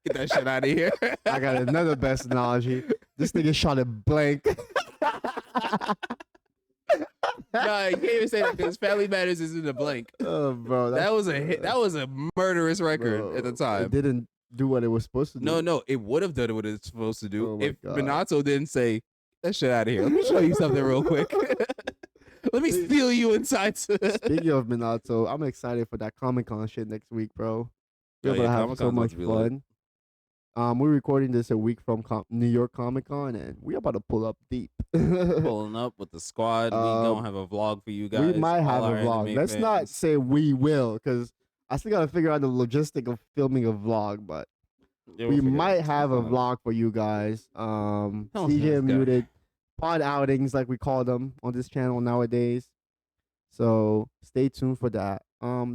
"Get that shit out of here." I got another best analogy. This nigga shot it blank. Nah, you can't even say that because Family Matters is in the blank. Oh, bro, That was a hit. That was a murderous record at the bro, it time. didn't do what it was supposed to do. No, it would have done what it's supposed to do Oh my if God. Minato didn't say, "That shit out of here." Let me show you something real quick. Let me steal you inside. Speaking of Minato, I'm excited for that Comic Con shit next week, bro. We're about to have so much fun. We're recording this a week from New York Comic Con, and we're about to pull up deep. Pulling up with the squad. We gonna have a vlog for you guys. We might have a vlog. Let's not say we will, because I still gotta figure out the logistic of filming a vlog. But we might have a vlog for you guys. CJ Muted pod outings, like we call them on this channel nowadays. So stay tuned for that.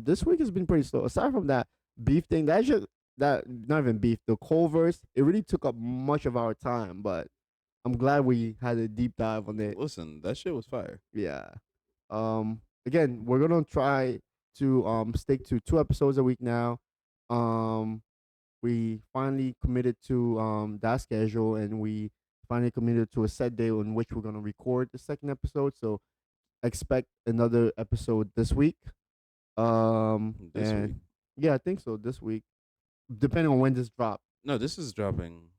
This week has been pretty slow. Aside from that beef thing, that not even beef, the Culver's, it really took up much of our time, but I'm glad we had a deep dive on it. Listen, that shit was fire. Yeah. Again, we're gonna try to stick to 2 episodes a week now. We finally committed to that schedule, and we finally committed to a set day on which we're gonna record the second episode. So expect another episode this week. This week? Yeah, I think so. This week, depending on when this drops. No, this is dropping.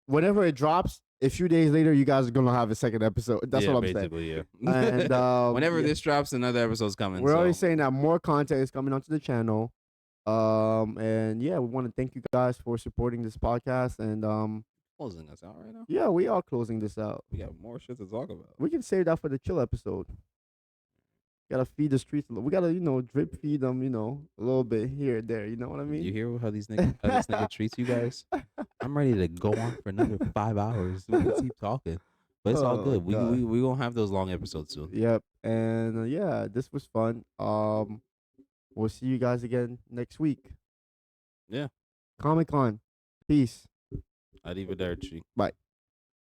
Whenever it drops, a few days later, you guys are gonna have a second episode. That's what I'm saying. Basically, yeah. And whenever this drops, another episode's coming. We're already saying that more content is coming onto the channel. And yeah, we want to thank you guys for supporting this podcast. And closing us out right now. Yeah, we are closing this out. We got more shit to talk about. We can save that for the chill episode. Gotta feed the streets. We gotta, drip feed them, a little bit here and there. You know what I mean? You hear how this nigga treats you guys? I'm ready to go on for another 5 hours. We can keep talking, but it's all good. We gonna have those long episodes soon. Yep. And yeah, this was fun. We'll see you guys again next week. Yeah. Comic Con. Peace. Arrivederci. Bye.